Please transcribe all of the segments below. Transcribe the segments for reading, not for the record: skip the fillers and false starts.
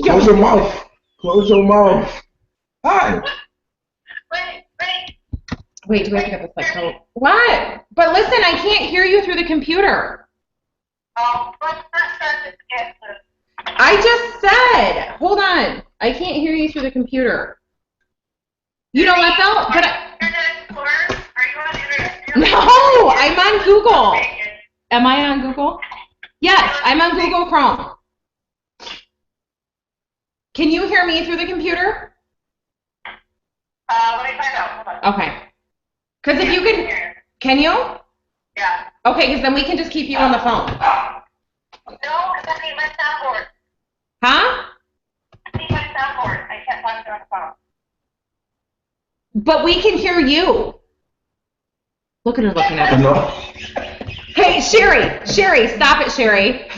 Close your mouth. Close your mouth. Hi. Wait, do we have to get this like what? But listen, I can't hear you through the computer. Oh, let's start this again. I just said, hold on. I can't hear you through the computer. You know what though? But Are you on Internet? no, I'm on Google. Am I on Google? Yes, I'm on Google Chrome. Can you hear me through the computer? Let me find out. Hold on. Okay. Because if you can you? Yeah. Okay, because then we can just keep you on the phone. No, because I need my soundboard. Huh? I need my soundboard. I can't talk to you on the phone. But we can hear you. Look at her looking at us. No. Hey, Sherry, stop it, Sherry.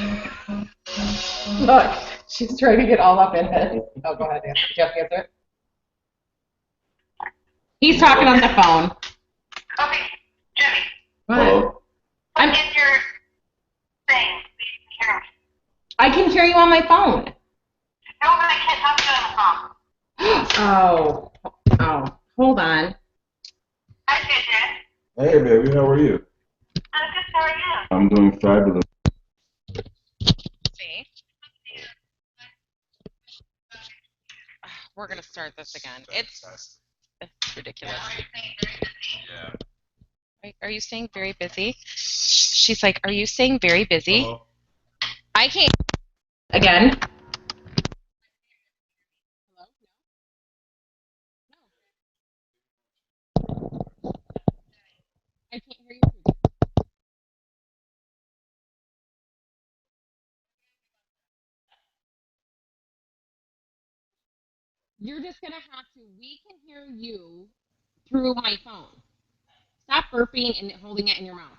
Look, she's trying to get all up in it. Oh, go ahead, Jeff, answer it. He's talking on the phone. Okay, Jimmy. Hello. I'm in your thing. So you can hear me. I can hear you on my phone. No, but I can't talk to you on the phone. Oh, hold on. Hi, JJ. Hey, baby. How are you? I'm good. How are you? I'm doing fabulous. See? We're going to start this again. It's ridiculous. Yeah. Are you saying very busy? She's like, are you saying very busy? Hello? I can't. Again. Hello? No. I can't hear you. You're just going to have to, we can hear you through my phone. Stop burping and holding it in your mouth.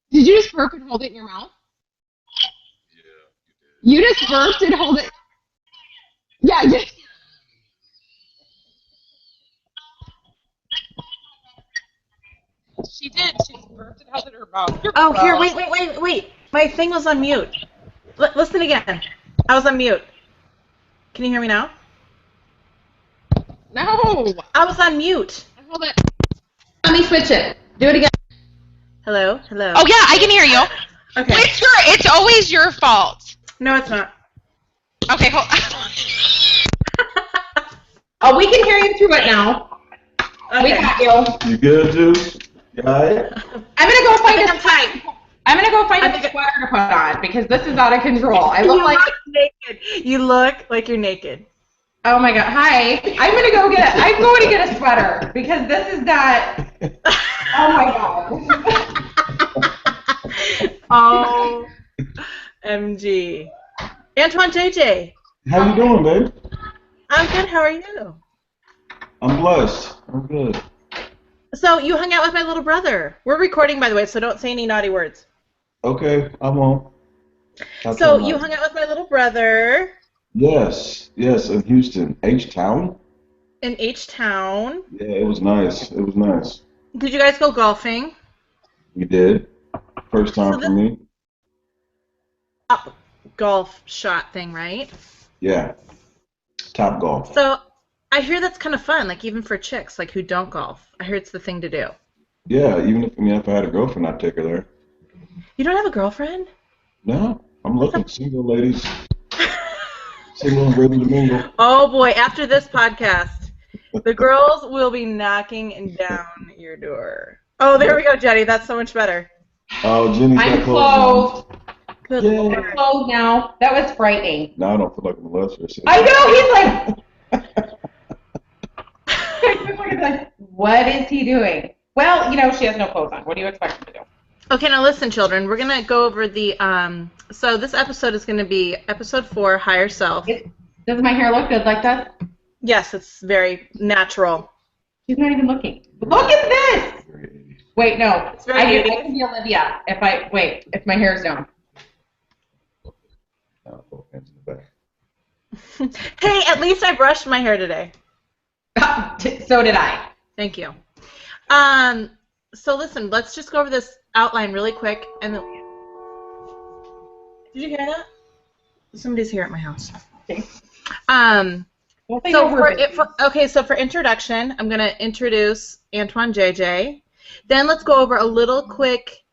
Did you just burp and hold it in your mouth? Yeah, you did. You just burped and hold it. Yeah, just. She did. She just burped and held it in her mouth. Oh, here, wait. My thing was on mute. Listen again. I was on mute. Can you hear me now? No. I was on mute. Hold it. Let me switch it. Do it again. Hello? Oh, yeah, I can hear you. Okay. It's always your fault. No, it's not. Okay, hold Oh, we can hear you through it now. Okay. We got you. You good, Juice? You all right? I'm going to go find I'm tight. I'm going to go find a sweater to put on because this is out of control. I look like naked. You look like you're naked. Oh my god. Hi. I'm going to get a sweater because this is not Oh my god. OMG. Antoine JJ. How you doing, babe? I'm good. How are you? I'm blessed. I'm good. So you hung out with my little brother. We're recording, by the way, so don't say any naughty words. Okay, I'm on. So you hung out with my little brother. Yes, in Houston. H-Town? In H-Town. Yeah, it was nice. Did you guys go golfing? We did. First time for me. Golf shot thing, right? Yeah. Top golf. So I hear that's kind of fun, like even for chicks, like who don't golf. I hear it's the thing to do. Yeah, even if I had a girlfriend, I'd take her there. You don't have a girlfriend? No, I'm looking. Single ladies. Single and ready to mingle. Oh boy, after this podcast, the girls will be knocking down your door. Oh, there we go, Jenny. That's so much better. Oh, Jenny's got closed. Good Yeah. Lord. I'm closed now. That was frightening. Now I don't feel like a molester. I know, he's like, what is he doing? Well, she has no clothes on. What do you expect him to do? Okay, now listen, children. We're going to go over the, so this episode is going to be episode 4, Higher Self. Does my hair look good like that? Yes, it's very natural. She's not even looking. Look at this! Wait, no. It's very I can be Olivia if my hair's down. Hey, at least I brushed my hair today. So did I. Thank you. So listen, let's just go over this outline really quick, and then Did you hear that? Somebody's here at my house. Okay. So for introduction, I'm going to introduce Antoine JJ. Then let's go over a little quick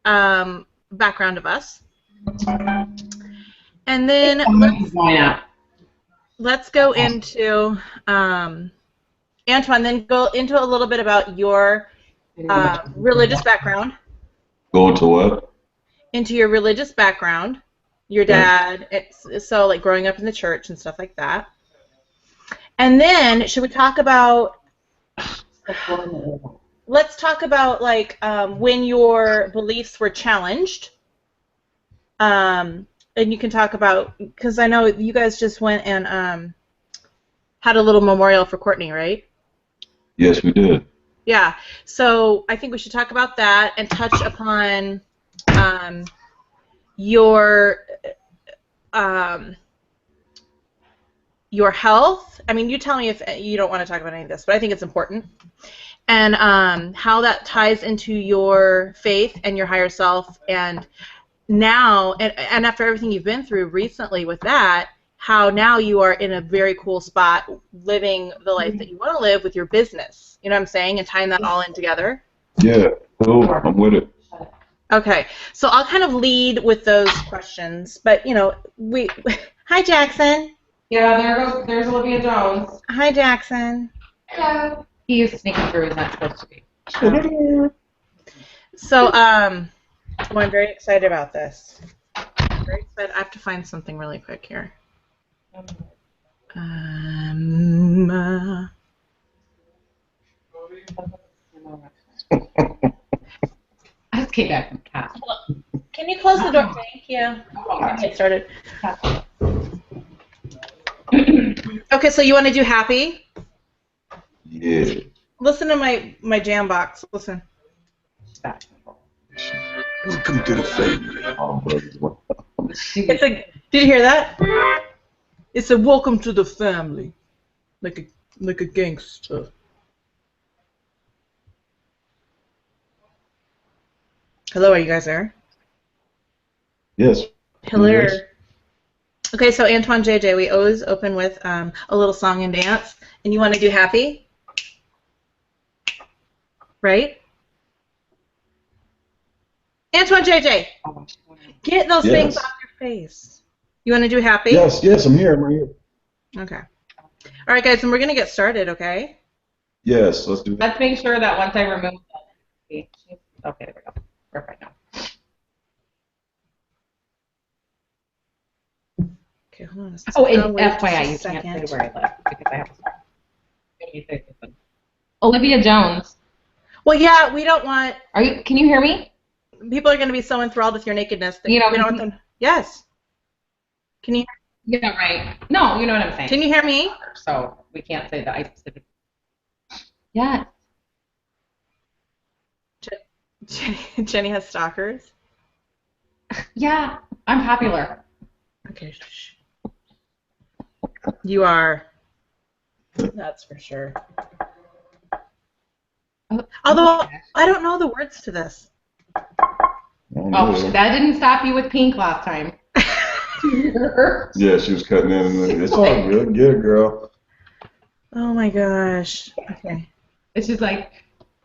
background of us. And then let's go into Antoine, then go into a little bit about your religious background. Go into what? Into your religious background, your dad, so like growing up in the church and stuff like that. And then, should we talk about, let's talk about like when your beliefs were challenged. And you can talk about, because I know you guys just went and had a little memorial for Courtney, right? Yes, we did. Yeah, so I think we should talk about that and touch upon your health. I mean, you tell me if you don't want to talk about any of this, but I think it's important. And how that ties into your faith and your higher self, and now, and after everything you've been through recently with that, how now you are in a very cool spot living the life that you want to live with your business. You know what I'm saying? And tying that all in together. Yeah, cool. I'm with it. Okay, so I'll kind of lead with those questions, but you know, hi Jackson. Yeah, there's Olivia Jones. Hi Jackson. Hello. He is sneaking through. He's not supposed to be. So, well, I'm very excited about this. Very excited. I have to find something really quick here. I just came back from class. Can you close the door? Thank you. Get started. Okay, so you want to do happy? Yeah. Listen to my jam box. Listen. Welcome to the family. Did you hear that? It's a welcome to the family, like a gangster. Hello, are you guys there? Yes. Hello. Yes. Okay, so Antoine JJ, we always open with a little song and dance, and you want to do happy, right? Antoine JJ, get those things off your face. You want to do happy? Yes, I'm here. I'm right here. Okay. All right, guys, and we're going to get started, okay? Yes, let's do that. Let's make sure that once I remove the... Okay, there we go. Perfect now. Okay, hold on a second. Oh, and Wait FYI, you just a can't second. say where I live because I have to. Olivia Jones. Well, yeah, we don't want... Can you hear me? People are going to be so enthralled with your nakedness that You know, we don't want them... Yes. Can you... Yeah, right. No, you know what I'm saying. Can you hear me? So we can't say that I specifically. Yeah. Jenny has stalkers. Yeah, I'm popular. Okay. Shh. You are. That's for sure. Although I don't know the words to this. Oh, that didn't stop you with pink last time. Yeah, she was cutting in. It's all good. Get it, girl. Oh my gosh. Okay. It's just like,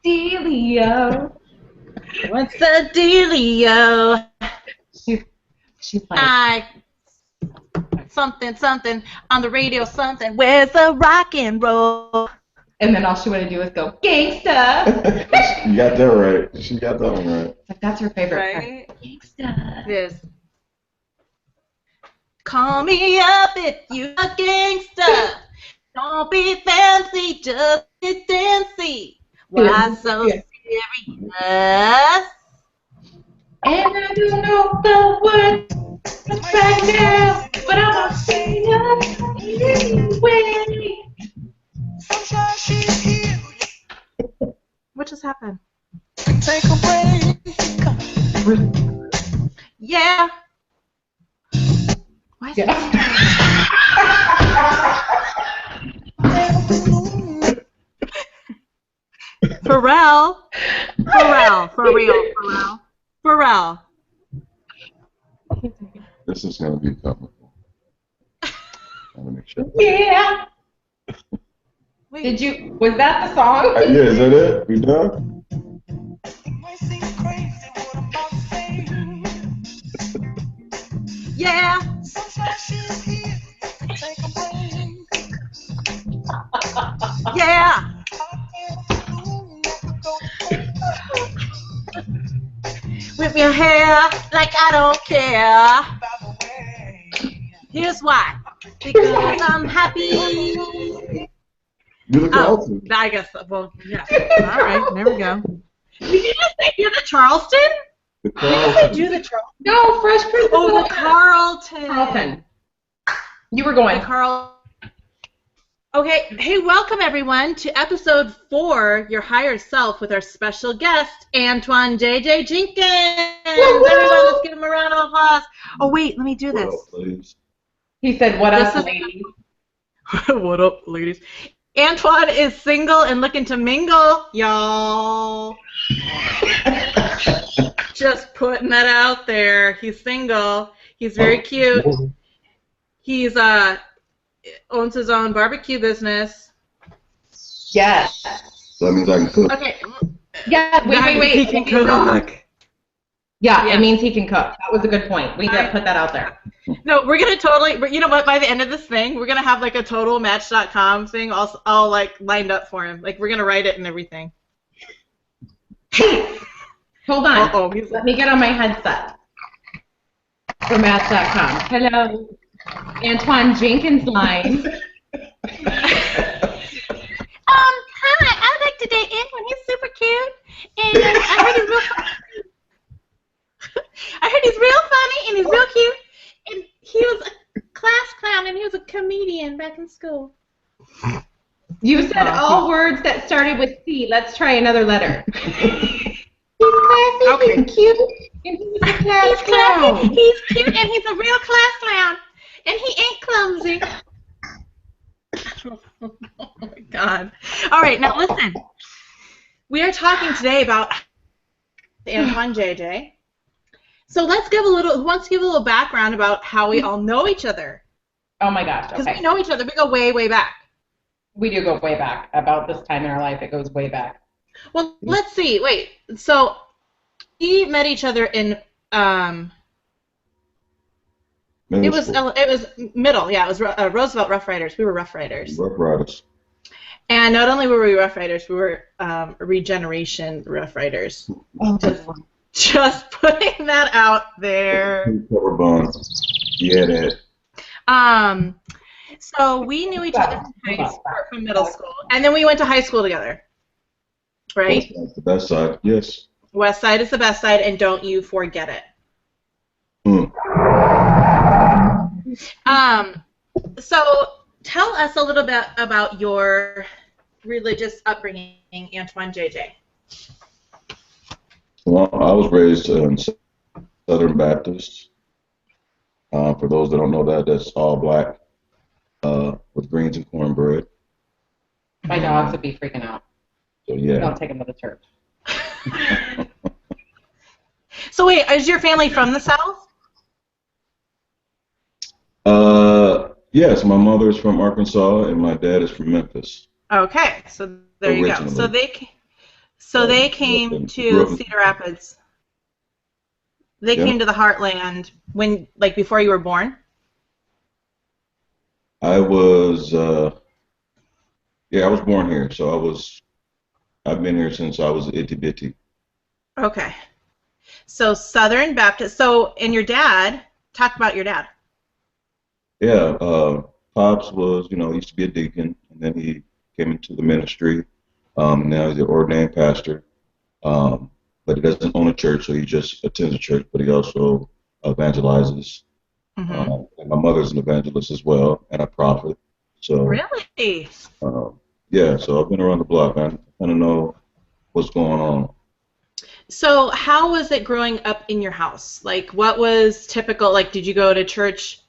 Dealio. What's the dealio? She's like, something on the radio, something. Where's the rock and roll? and then all she wanted to do was go, gangsta. You got that right. She got that one right. Like, that's her favorite Right? part. Gangsta. It is. Call me up if you're a gangsta. Don't be fancy, just be dancy. Why so serious? And I don't know the words right now, but I'm gonna say it anyway. What just happened? Take a break. Yeah. Why is it? Pharrell. For real. Pharrell. This is going to be comical. Let me make sure. Yeah. Wait. Did you? Was that the song? Yeah, is that it? We done? It might seem crazy what I'm about to say. Yeah. Sunshine, she's here. Take a break. Yeah. Whip your hair like I don't care. Here's why. Because I'm happy. You're the Oh, Carlton. I guess. Well, yeah. All right. There we go. Did you just say you're the Charleston? The Did you say Carlton. do the Charleston? No, Fresh Prince. Oh, the Carlton. Carlton. You were going. The Carl. Okay. Hey, welcome everyone to episode 4, Your Higher Self, with our special guest, Antoine JJ Jenkins. Everyone, let's give him a round of applause. Oh wait, let me do this. Well, please. He said, "What This up, is- ladies?" What up, ladies? Antoine is single and looking to mingle, y'all. Just putting that out there. He's single. He's very cute. He's owns his own barbecue business. Yes. So that means I can cook. Okay. Yeah. Wait. He can cook. Yeah, Yeah. it means he can cook. That was a good point. We did put that out there. No, we're gonna totally. You know what? By the end of this thing, we're gonna have like a total Match.com thing all like lined up for him. Like we're gonna write it and everything. Hey, hold on. Uh-oh, Let me get on my headset for Match.com. Hello, Antoine Jenkins line. Hi, I would like to date Antoine. He's super cute, and I heard he's real. I heard he's real funny and he's real cute, and he was a class clown and he was a comedian back in school. You said all words that started with C. Let's try another letter. He's classy, Okay. he's cute, and he's a class He's clown. classy, he's cute, and he's a real class clown, and he ain't clumsy. Oh my God! All right, now listen. We are talking today about Antoine JJ. So let's give a little. Who wants to give a little background about how we all know each other? Oh my gosh, Because okay. we know each other. We go way, way back. We do go way back. About this time in our life, it goes way back. Well, let's see. Wait. So we met each other in it was middle. Yeah, it was Roosevelt Rough Riders. We were Rough Riders. Rough Riders. And not only were we Rough Riders, we were Regeneration Rough Riders. Just putting that out there. Cover bond. Yeah, that. So we knew each other from middle school, and then we went to high school together, right? That's the best side. Yes. West Side is the best side, and don't you forget it. So tell us a little bit about your religious upbringing, Antoine JJ. Well, I was raised in Southern Baptist. For those that don't know that, that's all black with greens and cornbread. My dogs would be freaking out. So yeah. Don't take them to the church. So wait, is your family from the South? Yes, my mother is from Arkansas and my dad is from Memphis. Okay, so there you go. Originally. So they came to Cedar Rapids. They came to the Heartland when, like, before you were born? I was, I was born here, so I've been here since I was itty bitty. Okay. So Southern Baptist. So, and your dad, talk about your dad. Yeah, Pops was, he used to be a deacon, and then he came into the ministry. Now he's an ordained pastor, but he doesn't own a church, so he just attends a church, but he also evangelizes. Mm-hmm. And my mother's an evangelist as well, and a prophet. So Really? yeah, so I've been around the block. I kind of know what's going on. So how was it growing up in your house? Like, what was typical? Like, did you go to church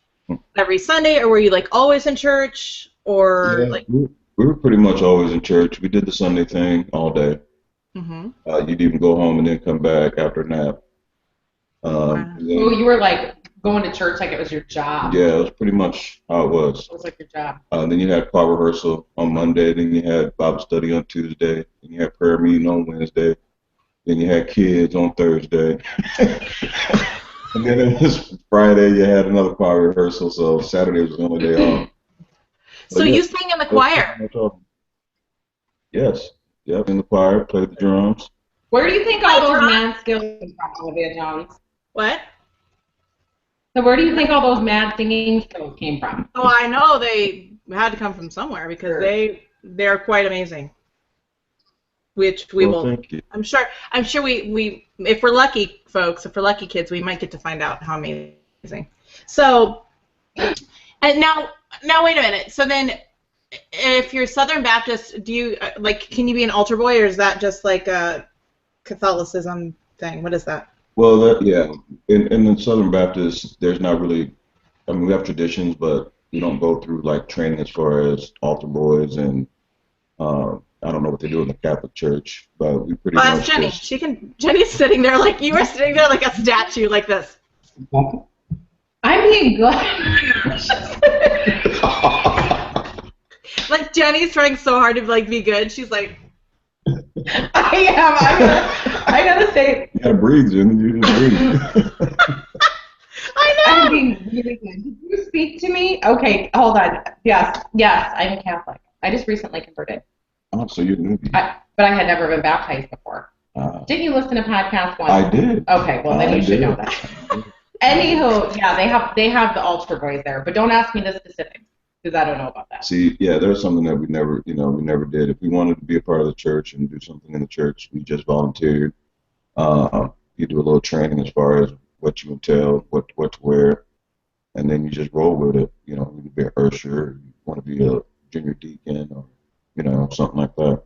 every Sunday, or were you, like, always in church? Or, Yeah, like... we were pretty much always in church. We did the Sunday thing all day. Mm-hmm. You'd even go home and then come back after a nap. Wow. And then- Oh, you were like going to church like it was your job. Yeah, it was pretty much how it was. It was like your job. Then you had choir rehearsal on Monday. Then you had Bible study on Tuesday. Then you had prayer meeting on Wednesday. Then you had kids on Thursday. And then it was Friday. You had another choir rehearsal. So Saturday was the only day off. So you sang in the choir? Yes. Yep, in the choir, played the drums. Where do you think all those mad skills came from, Olivia Jones? What? So where do you think all those mad singing skills came from? Oh, I know they had to come from somewhere because they're quite amazing. Which we will. Thank you. I'm sure we if we're lucky, folks, if we're lucky kids, we might get to find out how amazing. So, and now wait a minute. So then, if you're Southern Baptist, do you can you be an altar boy, or is that just like a Catholicism thing? What is that? Well, in the Southern Baptist, there's not really. I mean, we have traditions, but we don't go through like training as far as altar boys and. I don't know what they do in the Catholic Church, but we pretty much. That's Jenny. Jenny's sitting there like you were sitting there like a statue, like this. I'm being good. Like Jenny's trying so hard to like be good. She's like. I am. I gotta say. You gotta breathe, Jenny. You just breathe. I know. I'm being really good. Did you speak to me? Okay, hold on. Yes, I'm Catholic. I just recently converted. Oh, so you're new. But I had never been baptized before. Didn't you listen to podcast one? I did. Okay, well then you should know that. Anywho, yeah, they have the altar boys there, but don't ask me the specifics because I don't know about that. See, yeah, there's something that we never did. If we wanted to be a part of the church and do something in the church, we just volunteered. You do a little training as far as what you entail, what to wear, and then you just roll with it. You know, you can be an usher, you want to be a junior deacon, or something like that.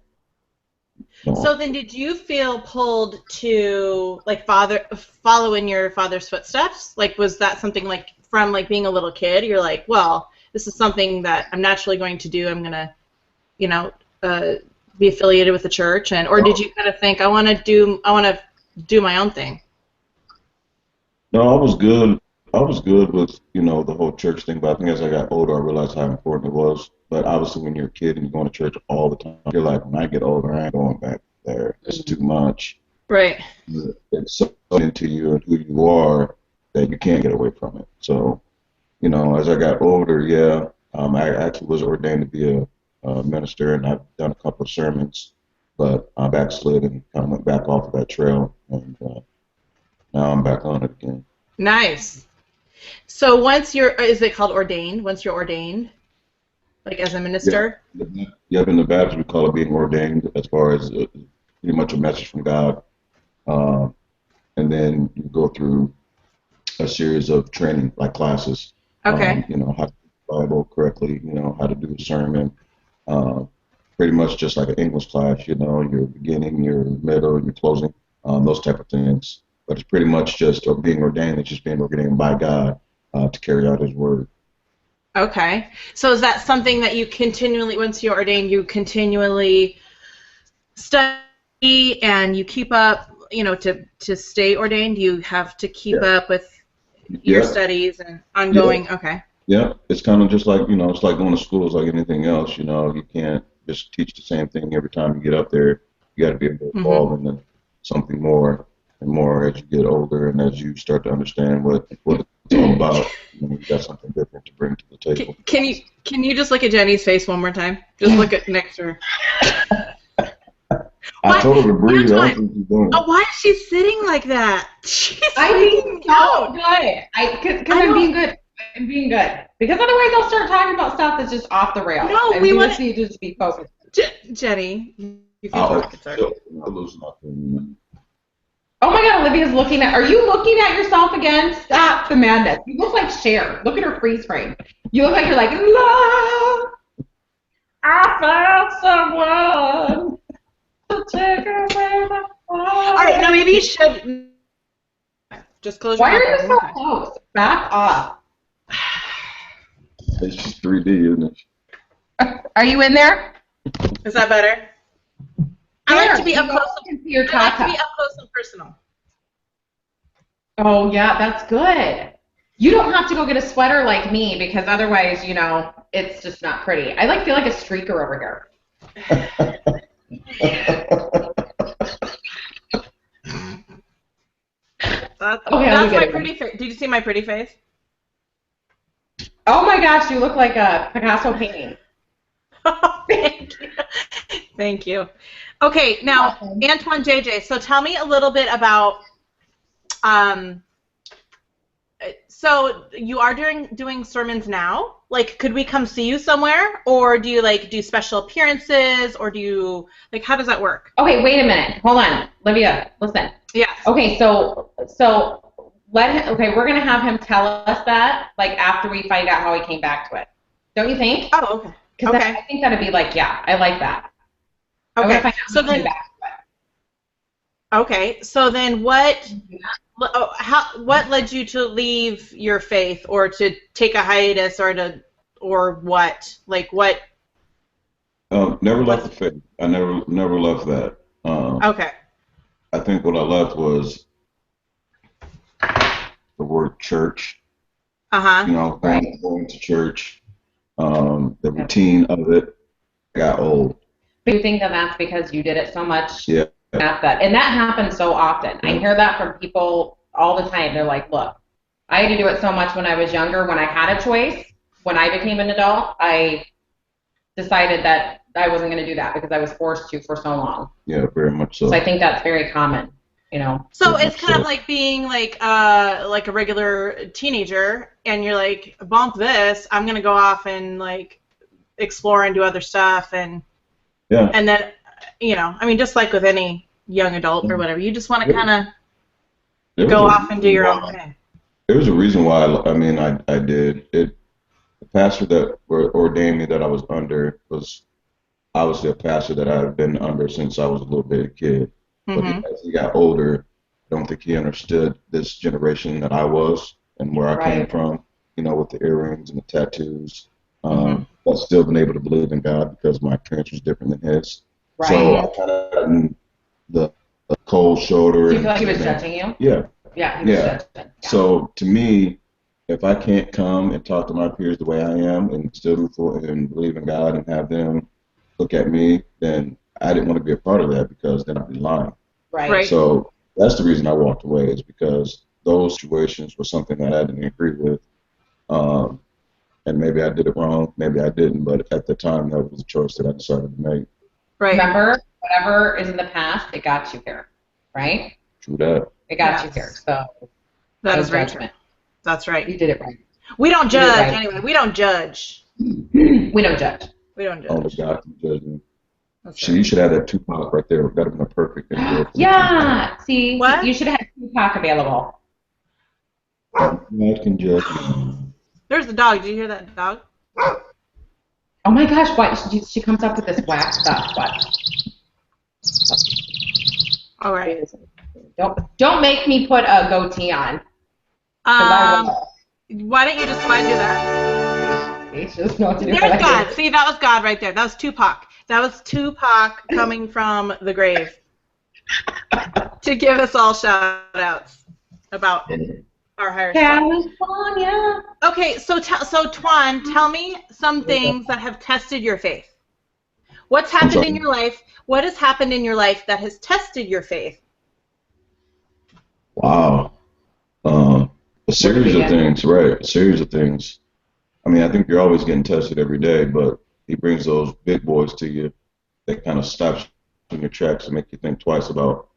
So then, did you feel pulled to like follow in your father's footsteps? Like, was that something like from like being a little kid? You're like, well, this is something that I'm naturally going to do. I'm gonna, be affiliated with the church, or did you kind of think I want to do my own thing? No, I was good. I was good with the whole church thing, but I think as I got older, I realized how important it was. But obviously, when you're a kid and you're going to church all the time, you're like, when I get older, I ain't going back there. It's too much. Right. It's so into you and who you are that you can't get away from it. So, as I got older, I actually was ordained to be a minister, and I've done a couple of sermons, but I backslid and kind of went back off of that trail, and now I'm back on it again. Nice. So is it called ordained? Once you're ordained? Like as a minister? Yeah, in the Baptist we call it being ordained, as far as pretty much a message from God. And then you go through a series of training, like classes. Okay. How to read the Bible correctly, how to do a sermon. Pretty much just like an English class, your beginning, your middle, your closing, those type of things. But it's pretty much just being ordained, it's just being ordained by God to carry out His word. Okay. So is that something that you continually, once you're ordained, you continually study and you keep up, to stay ordained? You have to keep up with your studies and ongoing, okay. Yeah, it's kind of just like, it's like going to school. It's like anything else, you can't just teach the same thing every time you get up there. You got to be able to evolve into something more and more as you get older and as you start to understand what it's all about. You got something different to bring to the table. Can you just look at Jenny's face one more time? Just look at next to her. I told her to breathe. I don't think she's doing it. Why is she sitting like that? I'm being so good. Because I'm being good. I'm being good. Because otherwise I'll start talking about stuff that's just off the rails. No, we want to just be focused. Jenny, you can talk. It's all right. Oh my God, Olivia's looking at. Are you looking at yourself again? Stop the madness. You look like Cher. Look at her freeze frame. You look like you're like, love. I found someone to take away the fire. All right, now maybe you should just close your mouth. Why are you so okay. close? Back off. It's just 3D, isn't it? Are you in there? Is that better? I like to be up close. And personal. Oh yeah, that's good. You don't have to go get a sweater like me because otherwise, it's just not pretty. I feel like a streaker over here. That's Okay, my pretty face. Did you see my pretty face? Oh my gosh, you look like a Picasso painting. Thank you. Thank you. Okay, now Antoine JJ. So tell me a little bit about. So you are doing sermons now? Like, could we come see you somewhere, or do you do special appearances, or do you how does that work? Okay, wait a minute. Hold on, Olivia. Listen. Yes. Okay, so we're gonna have him tell us that after we find out how he came back to it. Don't you think? Oh, okay. Because I think that'd be yeah, I like that. Okay. So then. Okay. So then, what led you to leave your faith, or to take a hiatus, or what? What? Never left the faith. I never left that. Okay. I think what I left was the word church. Going to church. The routine of it got old. Do you think that's because you did it so much? Yeah. And that happens so often. I hear that from people all the time. They're like, look, I had to do it so much when I was younger. When I had a choice, when I became an adult, I decided that I wasn't going to do that because I was forced to for so long. Yeah, very much so. So I think that's very common, So it's kind of like being a regular teenager, and you're like, bump this, I'm going to go off and explore and do other stuff, and then, just like with any young adult or whatever, you just want to kind of go off and do your own thing. There was a reason why, I did it. The pastor that ordained me that I was under was obviously a pastor that I've been under since I was a little bitty kid. Mm-hmm. But as he got older, I don't think he understood this generation that I was and where I came from, with the earrings and the tattoos. But still been able to believe in God because my appearance was different than his. Right. So I kind of gotten the cold shoulder. Do you feel like he was judging you? Yeah. Yeah, he was judging. Yeah. So to me, if I can't come and talk to my peers the way I am and still truthful and believe in God and have them look at me, then I didn't want to be a part of that because then I'd be lying. Right. So that's the reason I walked away, is because those situations were something that I didn't agree with. And maybe I did it wrong, maybe I didn't, but at the time that was a choice that I decided to make. Right. Remember, whatever is in the past, it got you here, right? True that. It got you here, so. That is right. That's right. You did it right. We don't judge, anyway. We don't judge. We don't judge. We don't judge. Only God can judge me. That's You should have that Tupac right there. That would have been a perfect intro. Yeah. See, what? You should have had Tupac available. God can judge me. There's the dog. Did you hear that dog? Oh my gosh, what? She comes up with this whack stuff. What? All right. Don't make me put a goatee on. Why don't you just do that? She doesn't know what to do. There's God. See, that was God right there. That was Tupac. That was Tupac coming from the grave to give us all shout-outs about our higher self. California. Okay, so Twan, tell me some things that have tested your faith. What's happened in your life? What has happened in your life that has tested your faith? Wow. A series of things, right? A series of things. I think you're always getting tested every day, but he brings those big boys to you that kind of stops you in your tracks and make you think twice about,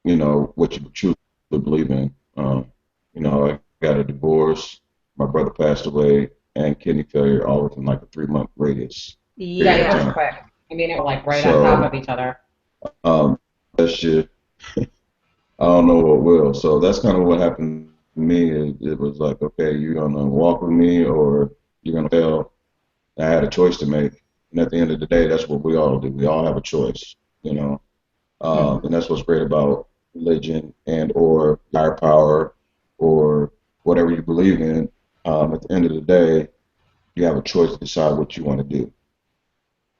what you truly believe in. I got a divorce, my brother passed away, and kidney failure all within like a 3-month radius. Yeah, it was quick. It was right on top of each other. That shit, I don't know what will. So that's kind of what happened to me. It was like, okay, you're gonna walk with me or you're gonna fail. I had a choice to make, and at the end of the day, that's what we all do. We all have a choice, and that's what's great about religion and or higher power or whatever you believe in. At the end of the day, you have a choice to decide what you want to do.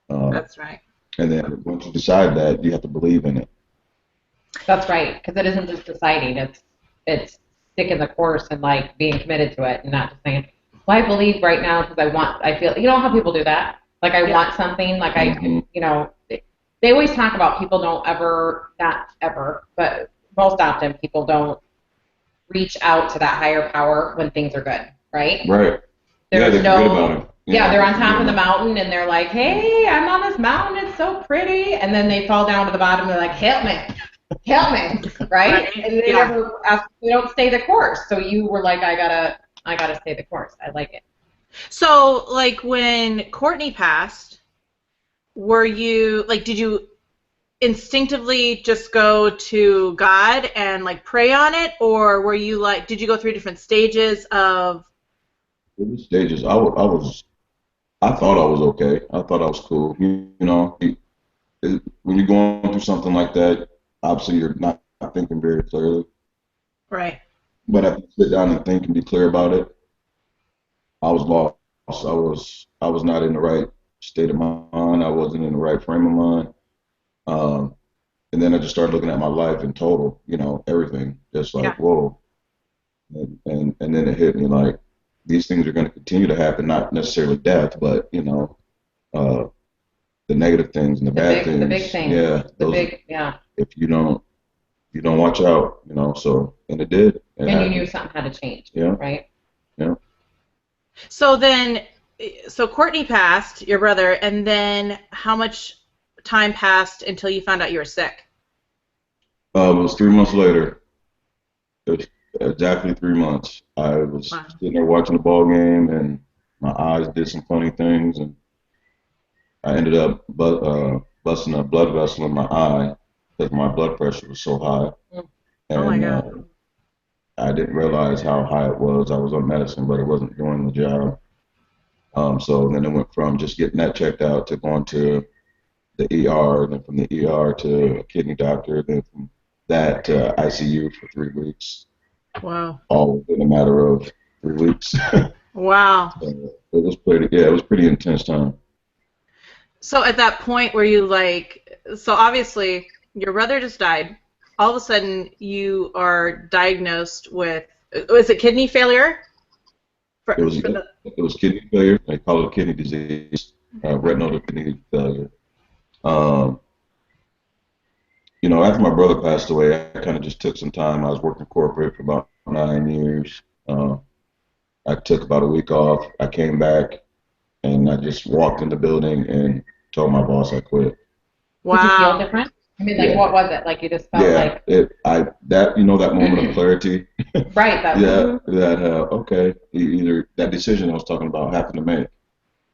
That's right. And then once you decide that, you have to believe in it. That's right, because it isn't just deciding; it's sticking the course and like being committed to it and not just saying, well, I believe right now because I feel, you know how people do that? Like I want something, like you know, they always talk about people don't ever, not ever, but most often people don't reach out to that higher power when things are good, right? Right. There's they forget about it. they're on top of the mountain and they're like, hey, I'm on this mountain, it's so pretty. And then they fall down to the bottom and they're like, help me, right? And they never ask, they don't stay the course. So you were like, I gotta stay the course. I like it. So, like, when Courtney passed, were you, like, did you instinctively just go to God and, like, pray on it? Or were you, like, did you go through different stages of... It was stages. I thought I was okay. I thought I was cool. You know, when you're going through something like that, obviously you're not thinking very clearly. Right. But if you sit down and think and be clear about it, I was lost. I was not in the right state of mind. I wasn't in the right frame of mind. And then I just started looking at my life in total, you know, everything. Just like, whoa. And then it hit me like, these things are going to continue to happen, not necessarily death, but, you know, the negative things and the bad things. The big things. Yeah. If you don't watch out, you know, so, and it did. And happened. You knew something had to change. Yeah. Right? Yeah. So Courtney passed, your brother, and then how much time passed until you found out you were sick? It was 3 months later. It was exactly 3 months. I was sitting there watching the ball game, and my eyes did some funny things, and I ended up busting a blood vessel in my eye because my blood pressure was so high. And, oh my God. I didn't realize how high it was. I was on medicine, but it wasn't doing the job. So then it went from just getting that checked out to going to the ER, and then from the ER to a kidney doctor, then from that to ICU for 3 weeks. Wow. All in a matter of 3 weeks. Wow. So it was pretty intense time. So at that point were you like, so obviously your brother just died. All of a sudden you are diagnosed with, was it kidney failure? It was kidney failure. They call it kidney disease, retinal kidney failure. You know, after my brother passed away, I kind of just took some time. I was working corporate for about 9 years. I took about a week off. I came back, and I just walked in the building and told my boss I quit. Wow. Did you feel different? I mean, like, what was it? Like, you just felt like... that moment of clarity. Right. Okay, either that decision I was talking about happened to make.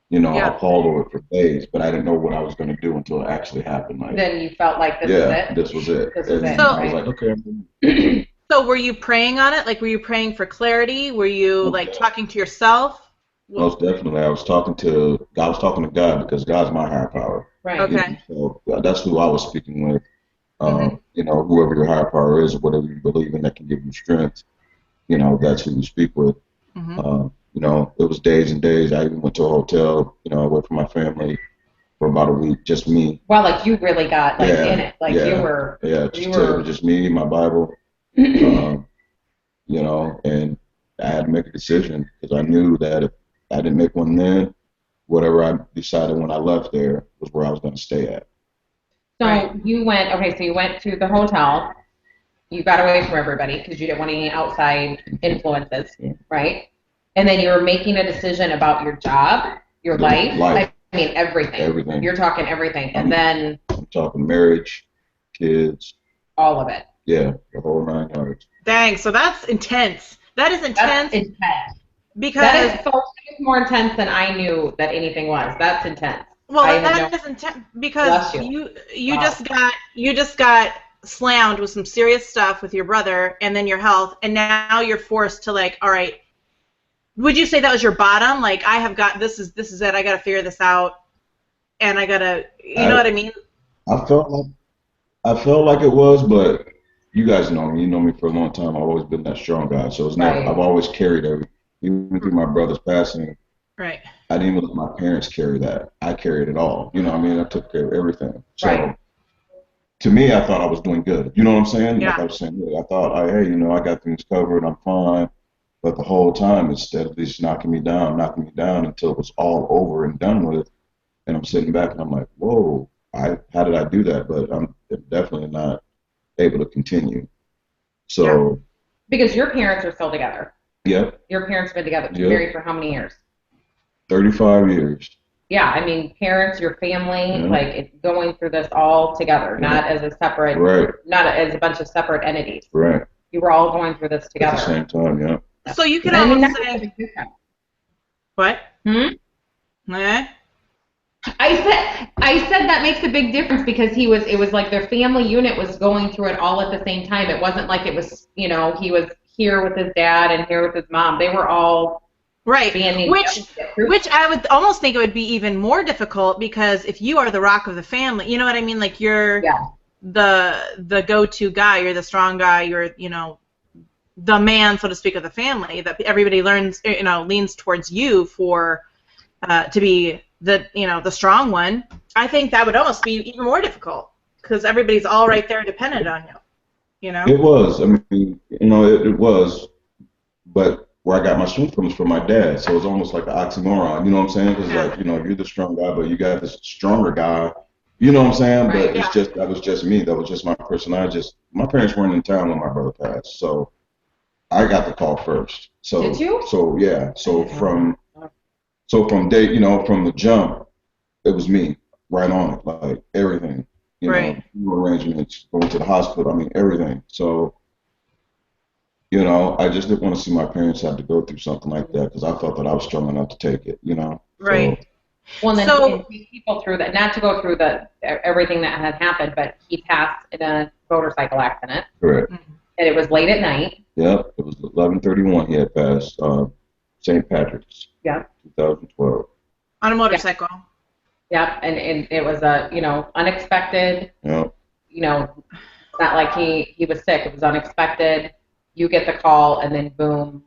You know, I called over it for days, but I didn't know what I was going to do until it actually happened. Like, then you felt like this was it? This was it. So, I was like, okay. So were you praying on it? Like, were you praying for clarity? Were you, like, talking to yourself? Most definitely. I was talking to God because God's my higher power. Right. Okay. So that's who I was speaking with. You know, whoever your higher power is, or whatever you believe in that can give you strength, you know, that's who you speak with. You know, it was days and days. I even went to a hotel, you know, away from my family for about a week, just me. Well, like you really got like in it. Like you were. Yeah, just me, my Bible, you know, and I had to make a decision because I knew that if I didn't make one then, whatever I decided when I left there was where I was going to stay at. So you went to the hotel. You got away from everybody because you didn't want any outside influences, right? And then you were making a decision about your job, your life. I mean, everything. Everything. You're talking everything. And then... I'm talking marriage, kids. All of it. Yeah, the whole 9 yards. Dang, so that's intense. That is intense. That's intense. Because... That is more intense than I knew that anything was. That's intense. Well, that is intense because you just got slammed with some serious stuff with your brother and then your health, and now you're forced to, like, all right, would you say that was your bottom? Like, I have got, this is it, I got to figure this out, and I got to, you know what I mean? I felt like it was, but you guys know me. You know me for a long time. I've always been that strong guy. So it's never, I've always carried everything. Even through my brother's passing, right. I didn't even let my parents carry that. I carried it all. You know what I mean? I took care of everything. So to me, I thought I was doing good. You know what I'm saying? Like I Yeah. was saying, I thought, hey, I got things covered. I'm fine. But the whole time, it's steadily just knocking me down until it was all over and done with. And I'm sitting back and I'm like, whoa, how did I do that? But I'm definitely not able to continue. Yeah. So, Because your parents are still together. yep, Your parents have been together, yep, married for how many years? 35 years. Yeah, I mean, parents, your family, Yeah, like it's going through this all together, yeah, not as a separate, right, not as a bunch of separate entities. right. You were all going through this At the together. same time, yeah. So you could I mean, almost that's a say, big difference. what? Hmm? Eh? I said that makes a big difference because it was like their family unit was going through it all at the same time. It wasn't like it was, he was here with his dad and here with his mom. They were all Right. banding Which together to get through. which I would almost think it would be even more difficult because if you are the rock of the family, you know what I mean? Like you're Yeah. the go-to guy, you're the strong guy, you're, the man, so to speak, of the family, that everybody leans towards you for to be the strong one. I think that would almost be even more difficult because everybody's all right there dependent on you. It was. I mean, it was. But where I got my strength from is from my dad. So it's almost like an oxymoron. You know what I'm saying? Because Yeah. like, you're the strong guy, but you got this stronger guy. You know what I'm saying? Right. But that was just me. That was just my personality. My parents weren't in town when my brother passed. So I got the call first. So, Did you? so yeah. So from day, from the jump, it was me right on it, like everything, Right. arrangements, going to the hospital. I mean, everything. So, I just didn't want to see my parents have to go through something like that because I felt that I was strong enough to take it. Right. So, Well, and So- then take people through that, not to go through everything that had happened, but he passed in a motorcycle accident, correct. and it was late at night. Yep, it was 11:31 he had passed, St. Patrick's, Yeah. 2012. On a motorcycle. Yep, and it was unexpected. Yep. It's not like he was sick. It was unexpected. You get the call, and then boom.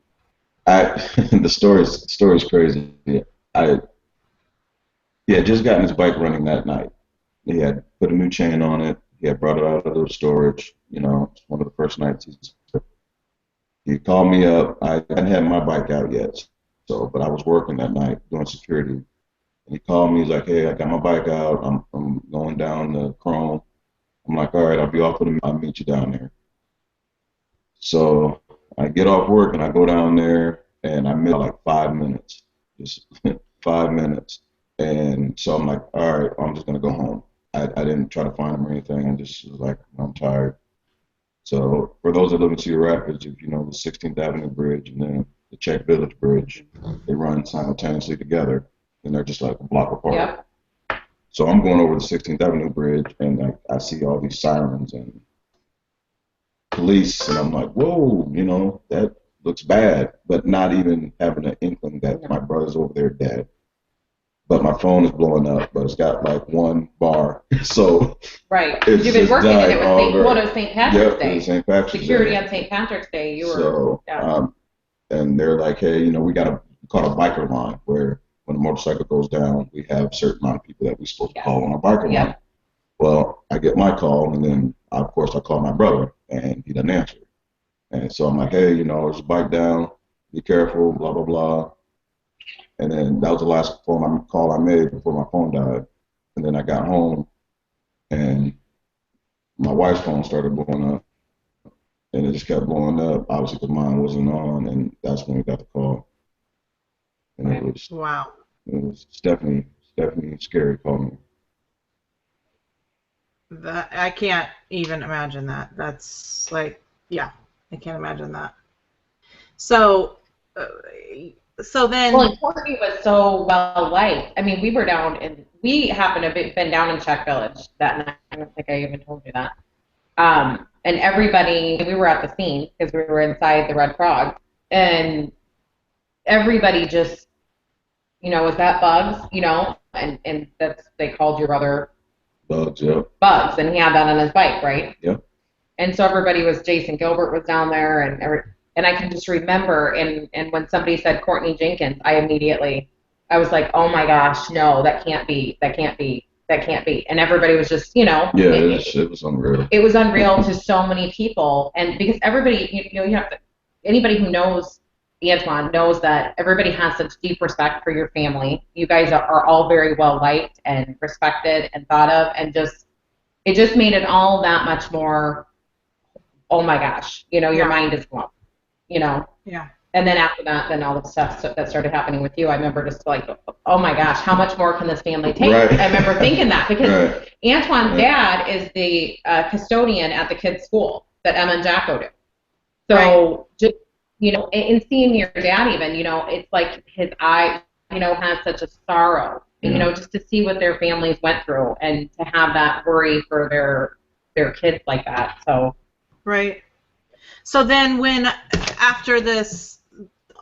The story's crazy. He had just gotten his bike running that night. He had put a new chain on it. He had brought it out of the storage. It's one of the first nights he called me up. I hadn't had my bike out yet, but I was working that night doing security. And he called me. He's like, "Hey, I got my bike out. I'm going down the Chrome." I'm like, "All right, I'll be off I'll meet you down there." So I get off work and I go down there and I miss like 5 minutes, just 5 minutes. And so I'm like, all right, I'm just gonna go home. I didn't try to find him or anything. I just was like, I'm tired. So for those that live in Cedar Rapids, if you know the 16th Avenue Bridge and then the Czech Village Bridge, they run simultaneously together, and they're just like a block apart. Yep. So I'm going over the 16th Avenue Bridge, and I see all these sirens and police, and I'm like, whoa, that looks bad, but not even having an inkling that my brother's over there dead. But my phone is blowing up, but it's got like one bar, so Right. it's You've been just working, and died it was all day. it was St. Patrick's Yep, Day. it was St. Patrick's Security Day. on St. Patrick's Day. You were. So, Yeah. and they're like, hey, we got a call a biker line where when a motorcycle goes down, we have a certain amount of people that we're supposed to call on a biker Yeah. line. Well, I get my call, and then of course I call my brother, and he doesn't answer. And so I'm like, hey, there's a bike down. Be careful, blah blah blah. And then that was the last call I made before my phone died. And then I got home, and my wife's phone started blowing up, and it just kept blowing up. Obviously, because mine wasn't on, and that's when we got the call. And Right. Wow. it was Stephanie scary calling me. That I can't even imagine that. That's like, yeah, I can't imagine that. So, then. Well, and Courtney was so well liked. I mean, we happened to have been down in Czech Village that night. I don't think I even told you that. And we were at the scene because we were inside the Red Frog, and everybody just, was that Bugs, and they called your brother Bugs, yep. Bugs, and he had that on his bike, right? Yep. And so everybody Jason Gilbert was down there, and I can just remember, and when somebody said Courtney Jenkins, I was like, oh my gosh, no, that can't be. that can't be. And everybody was just, Yeah, it was unreal. It was unreal to so many people. And because everybody, you have to, anybody who knows Antoine knows that everybody has such deep respect for your family. You guys are all very well liked and respected and thought of, and it just made it all that much more, oh my gosh, your mind is blown, Yeah. And then after that, then all the stuff that started happening with you, I remember just like, oh my gosh, how much more can this family take? Right. I remember thinking that because Right. Antoine's dad is the custodian at the kids' school that Emma and Jack go to. So just, and seeing your dad even, it's like his eye, has such a sorrow, just to see what their families went through and to have that worry for their kids like that. So. Right. So then when, after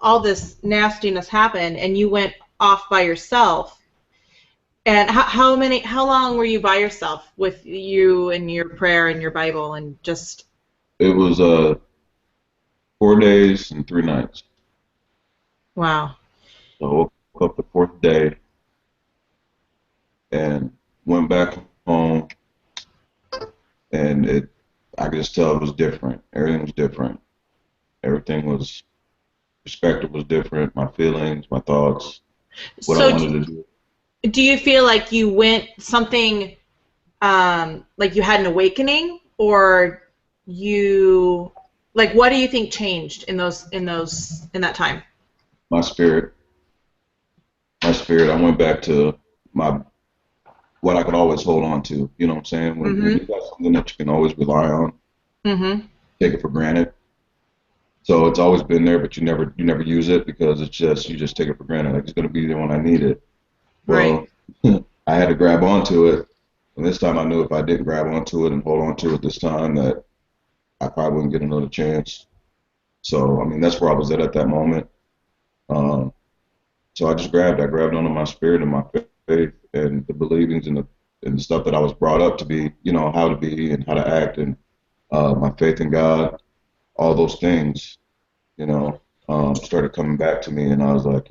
all this nastiness happened and you went off by yourself, and how long were you by yourself with you and your prayer and your Bible and just? It was 4 days and 3 nights. Wow. So I woke up the 4th day and went back home, and I could just tell it was different. Everything was different. Perspective was different. My feelings, my thoughts, what I wanted to do. Do you feel like you went something, like you had an awakening, or what do you think changed in that time? My spirit. I went back to what I could always hold on to. You know what I'm saying? When you got something that you can always rely on, take it for granted. So it's always been there, but you never use it because you just take it for granted. Like, it's going to be there when I need it. Well, right. I had to grab onto it, and this time I knew if I didn't grab onto it and hold on to it this time, that I probably wouldn't get another chance. So, I mean, that's where I was at that moment. So I just grabbed onto my spirit and my faith and the believings and the stuff that I was brought up to be, how to be and how to act, and my faith in God, all those things, started coming back to me, and I was like,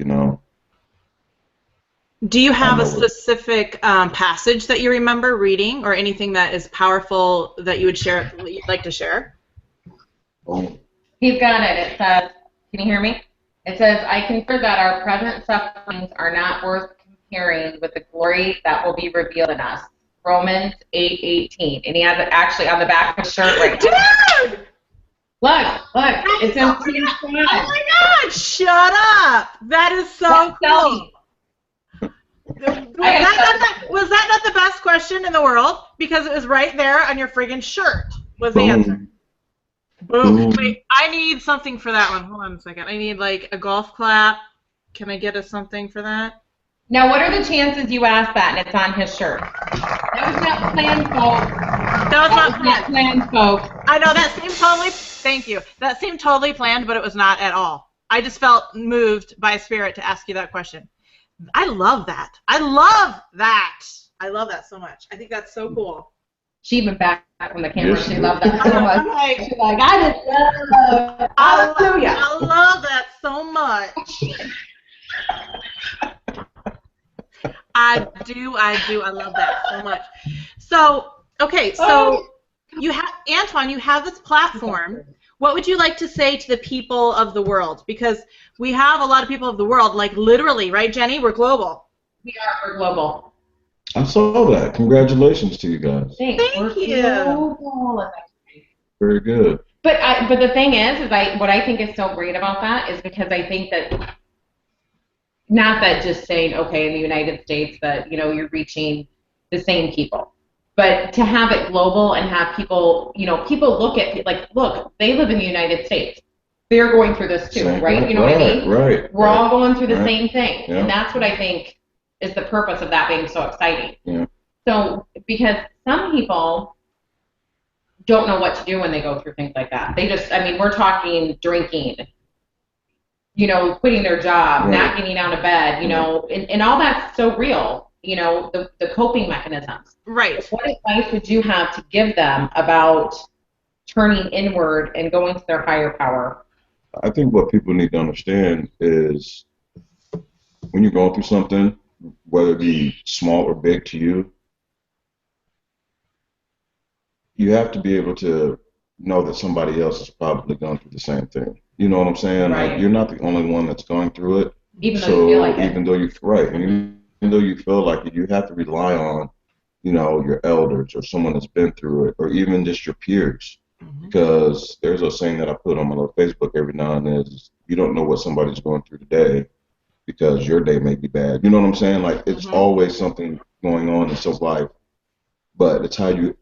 Do you have a specific passage that you remember reading, or anything that is powerful that you'd like to share? Oh. He's got it. It says, can you hear me? It says, I consider that our present sufferings are not worth comparing with the glory that will be revealed in us. Romans 8:18. And he has it actually on the back of his shirt right now. Dude! Look, it's in Team Twan. Oh my God! Shut up! That is so cool. Was that not the best question in the world? Because it was right there on your friggin' shirt. Was the answer? Boom. Wait, I need something for that one. Hold on a second. I need like a golf clap. Can I get something for that? Now, what are the chances you asked that and it's on his shirt? That was not planned, folks. That was not planned, folks. I know, that seemed totally, thank you. That seemed totally planned, but it was not at all. I just felt moved by spirit to ask you that question. I love that. I love that so much. I think that's so cool. She even back from the camera. Yes, she loved that so much. She's like, I just love it. Hallelujah. I love that so much. I do. I love that so much. So, okay, so Antoine, you have this platform. What would you like to say to the people of the world? Because we have a lot of people of the world, like literally, right, Jenny? We're global. We're global. I saw that. Congratulations to you guys. Thank you. Global. Very good. But the thing is what I think is so great about that is because I think that, not that just saying, okay, in the United States that, you're reaching the same people, but to have it global and have people, people look at, like, look, they live in the United States. They're going through this too, right? You know what I mean? Right. We're all going through the same thing. Yeah. And that's what I think is the purpose of that being so exciting. Yeah. So, because some people don't know what to do when they go through things like that. They just, we're talking drinking, quitting their job, not getting out of bed, and all that's so real, the coping mechanisms. Right. What advice would you have to give them about turning inward and going to their higher power? I think what people need to understand is when you're going through something, whether it be small or big to you, you have to be able to know that somebody else is probably going through the same thing. You know what I'm saying? Right. Like you're not the only one that's going through it. Even though So you feel like it. even though you right, and even though you feel like it, you have to rely on, your elders or someone that's been through it, or even just your peers. Because there's a saying that I put on my little Facebook every now and then is you don't know what somebody's going through today because your day may be bad. You know what I'm saying? Like it's always something going on in someone's life, but it's how you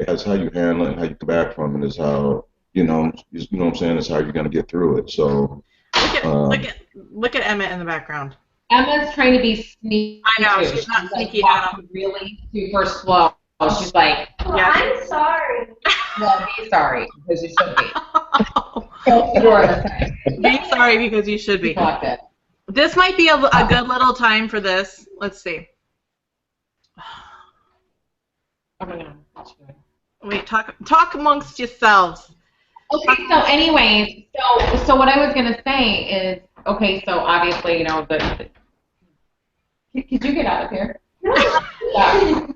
handle it and how you come back from it is how you know what I'm saying. It's how you're gonna get through it. So Look at Emma in the background. Emma's trying to be sneaky. I know, too. she's not sneaky like, at all. walking really super slow. She's like, Yeah. I'm sorry. well, be sorry because you should be. Close the door this time. Be sorry because you should be. Locked it. This might be a good little time for this. Let's see. Oh my God. Wait, talk amongst yourselves. Okay, so anyways, so what I was gonna say is, okay, so obviously, could you get out of here? Yeah.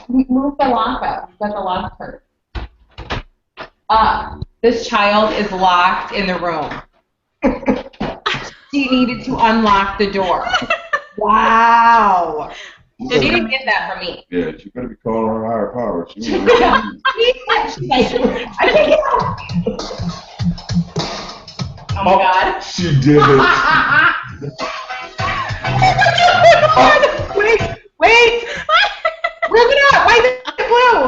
Move the lock up. You've got the lock hurt. This child is locked in the room. She needed to unlock the door. Wow. Did you get that from me? yeah, you better be calling her higher power. She's like, I can't get out. Oh my God. She did it. Wait! Rip it up! Why is it blue?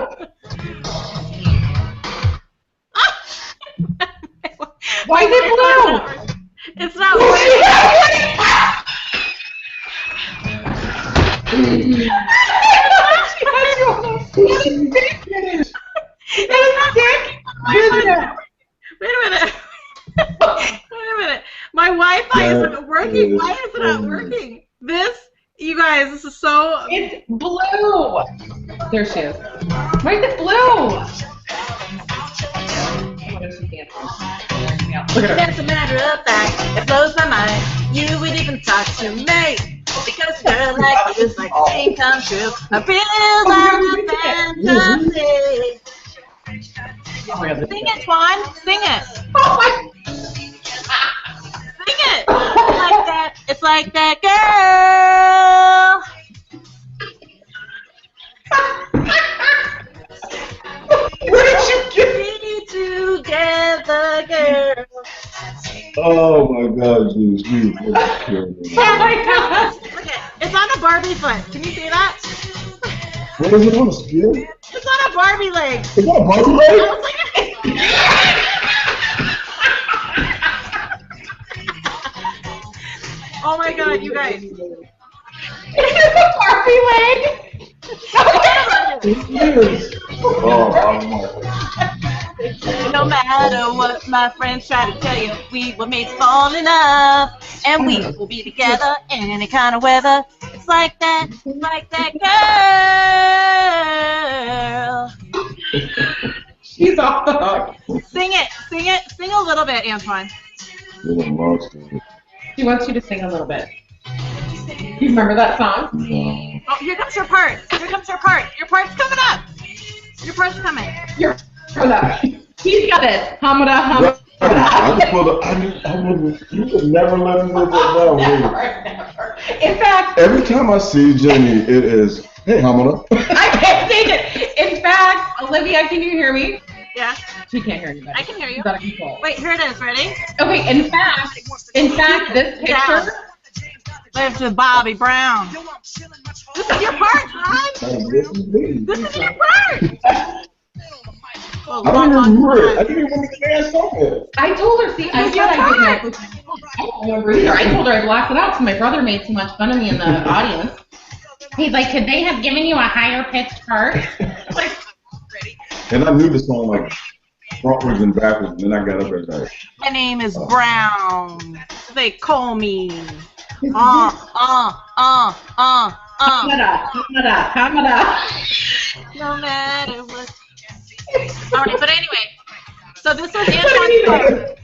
Why is it blue? It's not working. Wait a minute. My Wi-Fi isn't working. Why is it not working? You guys, this is so... It's blue. There she is. Why is it blue? Look at her. As a matter of fact, it blows my mind. You would even talk to me. Because a girl like you's like a dream come true. A real life fantasy. Sing it, Twan. Sing it. Sing it. It's like that. It's like that girl. Where did you get Be together, girl. Oh my God, you Oh my God. Look at it's on a Barbie foot. Can you see that? What is it on a scale? It's on a Barbie leg. Is that a Barbie leg? I was like, oh my God, you guys. It's a Barbie leg. No matter what my friends try to tell you, we were made to fall in love, and we will be together in any kind of weather. It's like that girl. She's off the hook. Sing a little bit, Antoine. She wants you to sing a little bit. You remember that song? Oh, here comes your part. Your part's coming up. Your part's coming. You're up. He's got this. Hamada. You would never let me live that down. Never. In fact, Every time I see Jenny, it is, hey, Hamada. I can't sing it. In fact, Olivia, can you hear me? Yeah, She can't hear you. I can hear you. She's out of control. Wait, here it is. Ready? Okay, in fact, this picture. Live to Bobby Brown. This is your part, Todd. This is me. This is your part. I don't remember it. I didn't even remember the damn song. I told her, see, I said I didn't know. I don't remember either. I told her I blocked it out because my brother made too much fun of me in the audience. He's like, could they have given you a higher pitched part? Like, And I knew the song like frontwards and backwards, and then I got up and like, My name is Brown. They call me. Hamada. No matter what. All right, but anyway, so this was Antoine's part.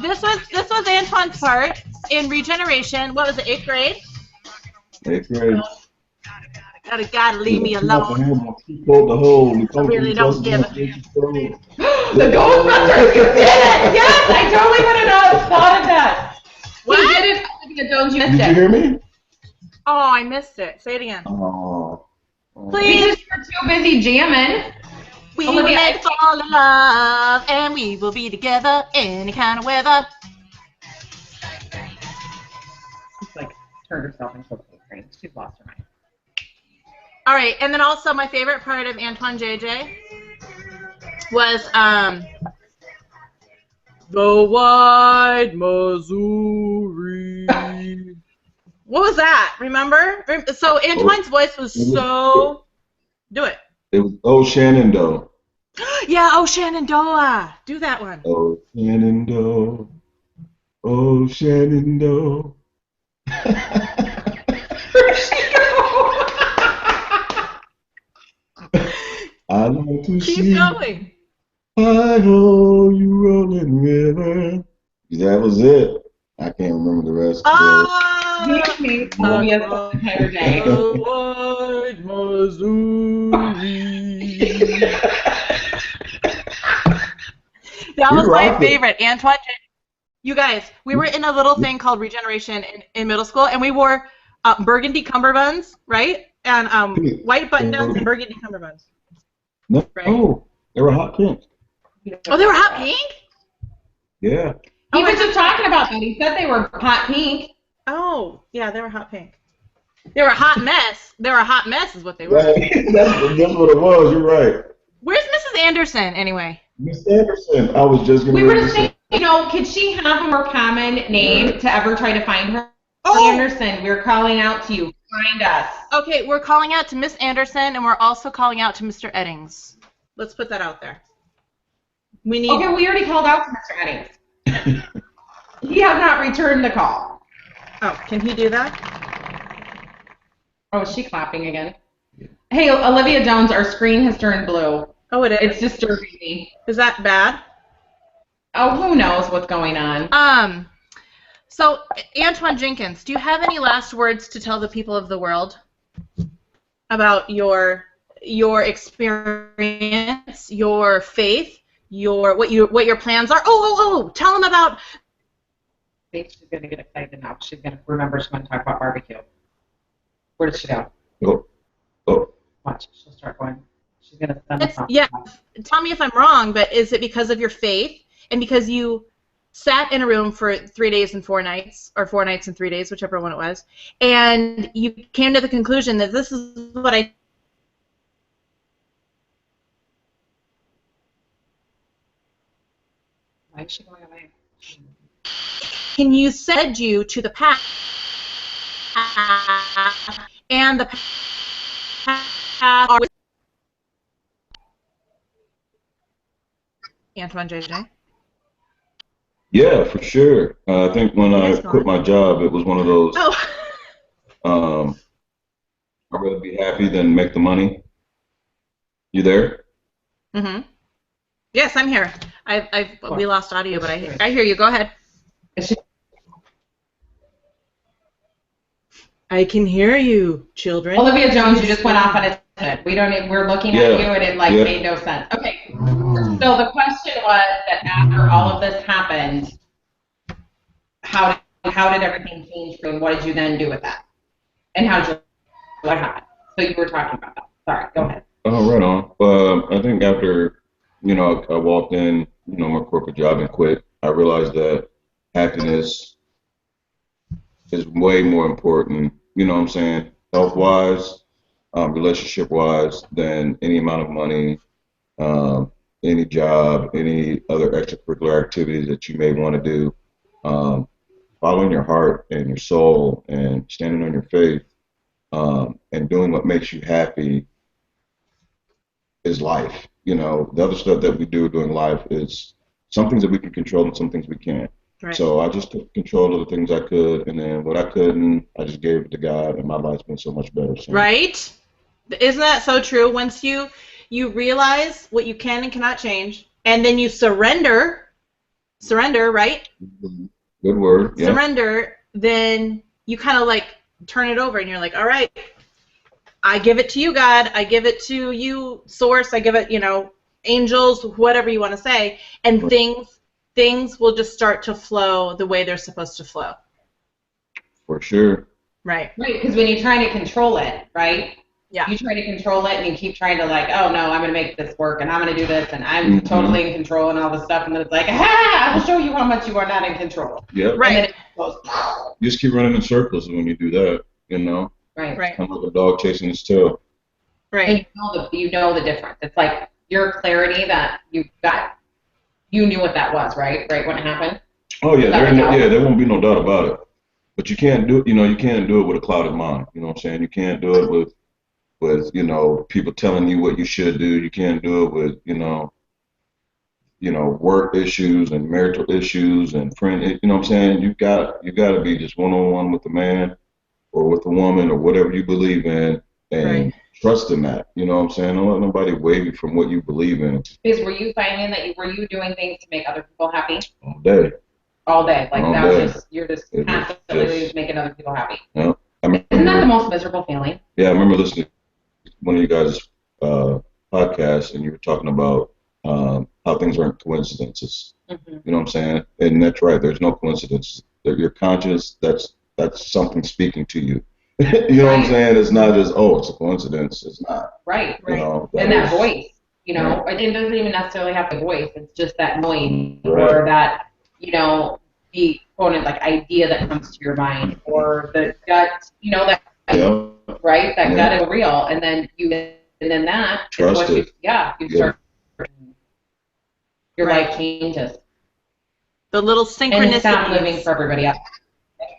This was Antoine's part in Regeneration. What was it, 8th grade? 8th grade. Gotta leave me alone. She pulled the hole. We I come from really the don't trust give a. The Ghostbusters, you did it! Yes, I totally would have not thought of that. What? You did it, Olivia Jones. You missed Did you it. hear me? Oh, I missed it. Say it again. Oh. Because you were too busy jamming. We Olivia, were meant to fall in love, and we will be together any kind of weather. She's like turned herself into a full screen. She's lost her mind. All right, and then also my favorite part of Antoine JJ was the Wide Missouri. What was that? Remember? So Antoine's voice was so. Do it. It was Shenandoah. Yeah, oh Shenandoah. Do that one. Oh Shenandoah. Oh Shenandoah. I like to Keep see. going. I know you rolling river. That was it. I can't remember the rest. You made Olivia the entire day. Wide Missouri. That was my favorite. Antoine. You guys, we were in a little thing called Regeneration in middle school, and we wore burgundy cummerbunds, right? And white button-downs and burgundy cummerbunds. No, Right. oh, they were hot pink. Oh, they were hot pink? Yeah. He was just talking about that. He said they were hot pink. Oh, yeah, they were hot pink. They were a hot mess. They were a hot mess is what they were. That's what it was. You're right. Where's Mrs. Anderson, anyway? Miss Anderson. I was just going We were just saying, could she have a more common name to ever try to find her? Oh! Anderson, we're calling out to you. Find us. Okay, we're calling out to Miss Anderson, and we're also calling out to Mr. Eddings. Let's put that out there. We need. Okay, we already called out to Mr. Eddings. He has not returned the call. Oh, can he do that? Oh, is she clapping again? Hey, Olivia Jones, our screen has turned blue. Oh, it is. It's disturbing me. Is that bad? Oh, who knows what's going on? So, Antoine Jenkins, do you have any last words to tell the people of the world about your experience, your faith, what your plans are? Oh! Tell them about. I think she's gonna get excited now. She's gonna remember. She's gonna talk about barbecue. Where does she go? Oh. Watch. She'll start going. She's gonna send us something. Yeah. Tell me if I'm wrong, but is it because of your faith and because you sat in a room for 3 days and 4 nights, or 4 nights and 3 days, whichever one it was, and you came to the conclusion that this is what I. Why is she going away? Can you send you to the path and the path? Antoine JJ. Yeah, for sure. I think when I Yes, quit my job, it was one of those. Oh. I'd rather be happy than make the money. You there? Mhm. Yes, I'm here. We lost audio, but I hear you. Go ahead. I can hear you, children. Olivia Jones, you just went off on a tangent. We're looking at you, and it made no sense. Okay. So the question was that after all of this happened, how did everything change for you, and what did you then do with that? And what happened? So you were talking about that. Sorry, go ahead. Oh, right on. I think after, I walked in, my corporate job and quit, I realized that happiness is way more important, health-wise, relationship-wise, than any amount of money, any job, any other extracurricular activities that you may want to do. Following your heart and your soul and standing on your faith and doing what makes you happy is life. The other stuff that we do during life is some things that we can control and some things we can't. Right. So I just took control of the things I could, and then what I couldn't, I just gave it to God, and my life's been so much better. So. Right? Isn't that so true? Once you realize what you can and cannot change, and then you surrender, right? Good word. Yeah. Surrender, then you kind of like turn it over, and you're like, all right, I give it to you, God. I give it to you, Source. I give it, angels, whatever you want to say, and things will just start to flow the way they're supposed to flow. For sure. Right. Right, because when you're trying to control it, right? Yeah. You try to control it and you keep trying to oh no, I'm going to make this work and I'm going to do this and I'm totally in control and all this stuff. And then it's like, I will show you how much you are not in control. Yep. Right. And then Right. it goes, You just keep running in circles when you do that, right. Right. Kind of like a dog chasing his tail. Right. And you know the difference. It's like your clarity that you got, you knew what that was, right? Right when it happened? Oh, yeah. There won't be no doubt about it. But you can't do you can't do it with a clouded mind. You know what I'm saying? You can't do it with people telling you what you should do. You can't do it with, work issues and marital issues and friend. You know what I'm saying? You got to be just one-on-one with the man or with the woman or whatever you believe in, and trust in that. You know what I'm saying? Don't let nobody wave you from what you believe in. Because were you finding that were you doing things to make other people happy? All day. All day. Like All that was day. just, you're just It was constantly just- making other people happy. Yeah. Isn't that the most miserable feeling? Yeah, I remember listening to one of you guys' podcasts, and you were talking about how things aren't coincidences. Mm-hmm. You know what I'm saying? And that's right. There's no coincidence. You're conscious. That's something speaking to you. You know what I'm saying? It's not just, it's a coincidence. It's not. Right. You know, And that voice, it doesn't even necessarily have the voice. It's just that noise or that, the quote idea that comes to your mind or the gut, that right? That gut is real, and then that trust is what it. you start. Your life changes. The little synchronicities. And stop living for everybody else.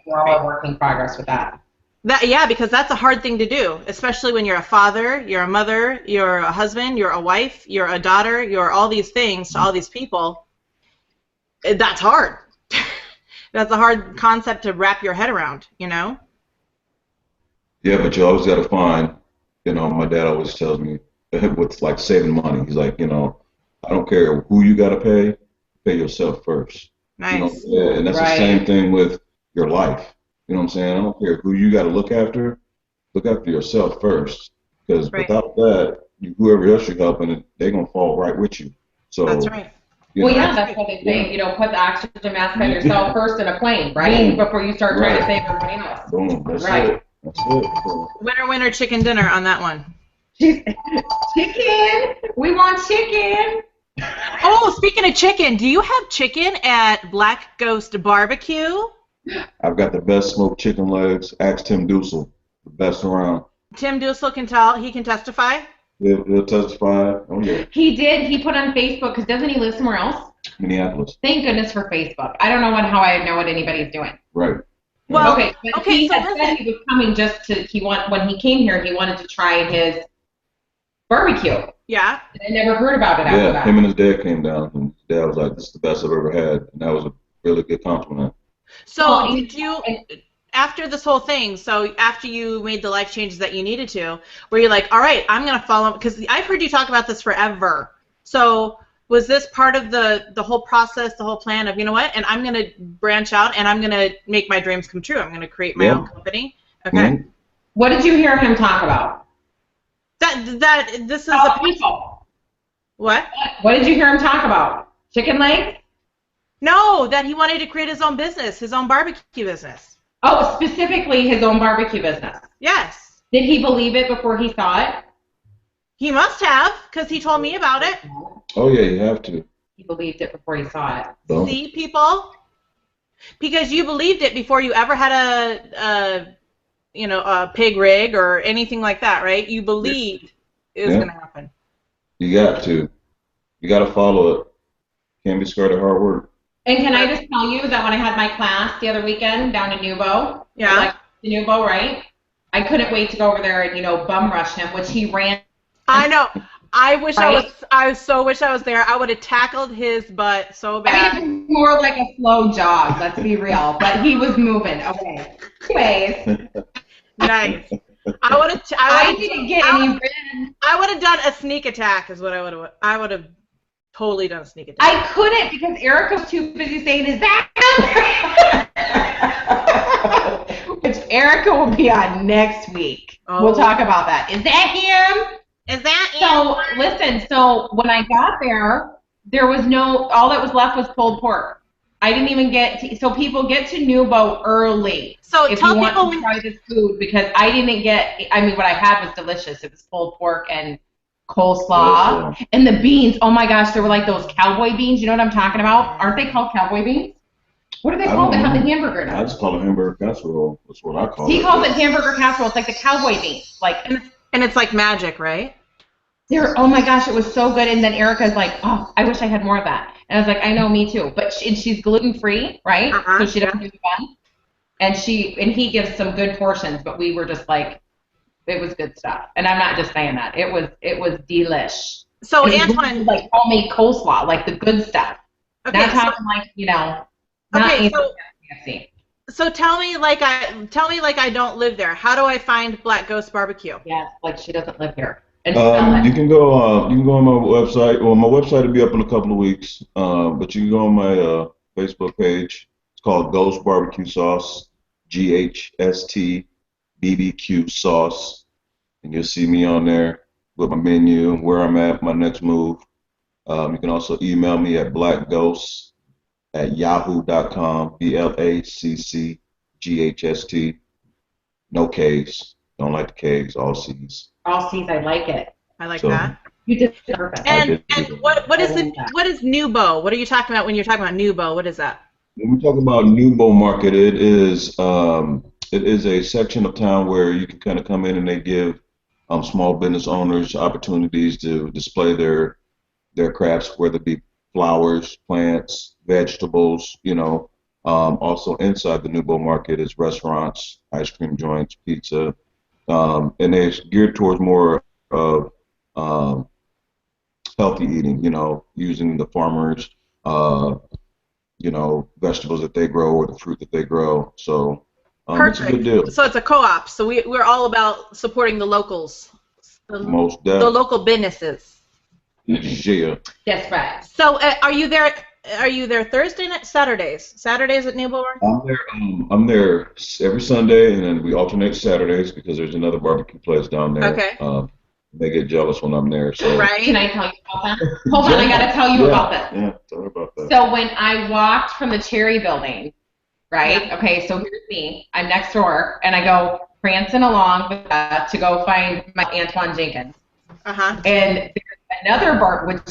We're all a work in progress with that. Because that's a hard thing to do, especially when you're a father, you're a mother, you're a husband, you're a wife, you're a daughter, you're all these things to all these people. That's hard. That's a hard concept to wrap your head around, Yeah, but you always got to find, my dad always tells me, with saving money, he's like, I don't care who you got to pay yourself first. Nice. And that's the same thing with your life. You know what I'm saying? I don't care who you got to look after yourself first. Because without that, whoever else you're helping, they're going to fall right with you. So that's right. That's what they say. Put the oxygen mask on yourself first in a plane, right? Boom. Before you start trying to save everybody else. Boom. That's it. That's it. Winner, winner, chicken dinner on that one. Chicken! We want chicken! Oh, speaking of chicken, do you have chicken at Black Ghost Barbecue? I've got the best smoked chicken legs. Ask Tim Dussel, the best around. Tim Dussel can tell. He can testify. He'll testify. Oh, yeah. He did. He put on Facebook, because doesn't he live somewhere else? Minneapolis. Thank goodness for Facebook. I don't know how I know what anybody's doing. Right. Well, but he so had said he was coming when he came here, he wanted to try his barbecue. Yeah. And I never heard about it after that. Him and his dad came down, and his dad was like, "This is the best I've ever had," and that was a really good compliment. So did you, after this whole thing, after you made the life changes that you needed to, were you like, all right, I'm going to follow, because I've heard you talk about this forever. So was this part of the whole process, the whole plan of, you know what, and I'm going to branch out and I'm going to make my dreams come true. I'm going to create my own company. Okay. Mm-hmm. What did you hear him talk about? This is people. What? What did you hear him talk about? Chicken legs? No, that he wanted to create his own business, his own barbecue business. Oh, specifically his own barbecue business. Yes. Did he believe it before he saw it? He must have, because he told me about it. Oh, yeah, you have to. He believed it before he saw it. Don't. See, people? Because you believed it before you ever had a pig rig or anything like that, right? You believed it was going to happen. You got to. You got to follow it. Can't be scared of hard work. And can I just tell you that when I had my class the other weekend down in Nubo, Nubo, right? I couldn't wait to go over there and bum rush him, which he ran. I know. I so wish I was there. I would have tackled his butt so bad. I mean, it was more like a slow jog. Let's be real, but he was moving. Okay. Anyways. Nice. I didn't get any. I would have done a sneak attack. Is what I would have. I would have totally done a sneak attack. I couldn't because Eric was too busy saying, "Is that?" Which Erica will be on next week. Oh. We'll talk about that. Is that him? Is that So listen, so when I got there was all that was left was pulled pork. I didn't even so people get to Nubo early. So if tell you want people to try this food, because I didn't what I had was delicious. It was pulled pork and coleslaw and the beans. Oh my gosh, they were like those cowboy beans. You know what I'm talking about? Aren't they called cowboy beans? What are they called? They have the hamburger now. I just call it hamburger casserole. That's what I call it. He calls it hamburger casserole. It's like the cowboy beans. And it's like magic, right? Oh my gosh, it was so good. And then Erica's like, oh, I wish I had more of that. And I was like, I know, me too. But she's gluten-free, right? So she doesn't do the bun. And he gives some good portions, but we were just like, it was good stuff. And I'm not just saying that. It was delish. So and Antoine, like homemade coleslaw, like the good stuff. Okay, not talking not fancy. So tell me like I don't live there. How do I find Black Ghost Barbecue? Yeah, like she doesn't live here. You can go on my website. Well, my website will be up in a couple of weeks. But you can go on my Facebook page. It's called Ghost Barbecue Sauce, GHST BBQ Sauce, and you'll see me on there with my menu, where I'm at, my next move. You can also email me at blackghost@yahoo.com. BLACCGHST. No K's. Don't like the K's. All C's. All C's. I like it. I like that. You did perfect. And what is Nubo? What are you talking about when you're talking about Nubo? What is that? When we talk about Nubo Market, it is a section of town where you can kind of come in and they give small business owners opportunities to display their crafts, whether it be flowers, plants, vegetables. Also inside the Nubo Market is restaurants, ice cream joints, pizza, and they're geared towards more of healthy eating. Using the farmers, vegetables that they grow or the fruit that they grow. So it's a good deal. So it's a co-op. So we're all about supporting the locals, the local businesses. Yeah. That's right. So are you there? Are you there Thursday night, Saturdays? Saturdays at Nubo? I'm there every Sunday, and then we alternate Saturdays because there's another barbecue place down there. Okay. They get jealous when I'm there. So. Right. Can I tell you about that? Hold on, I got to tell you about this. Yeah, tell me about that. So when I walked from the Cherry Building, right? Yeah. Okay, so here's me. I'm next door, and I go prancing along to go find my Antoine Jenkins. And there's another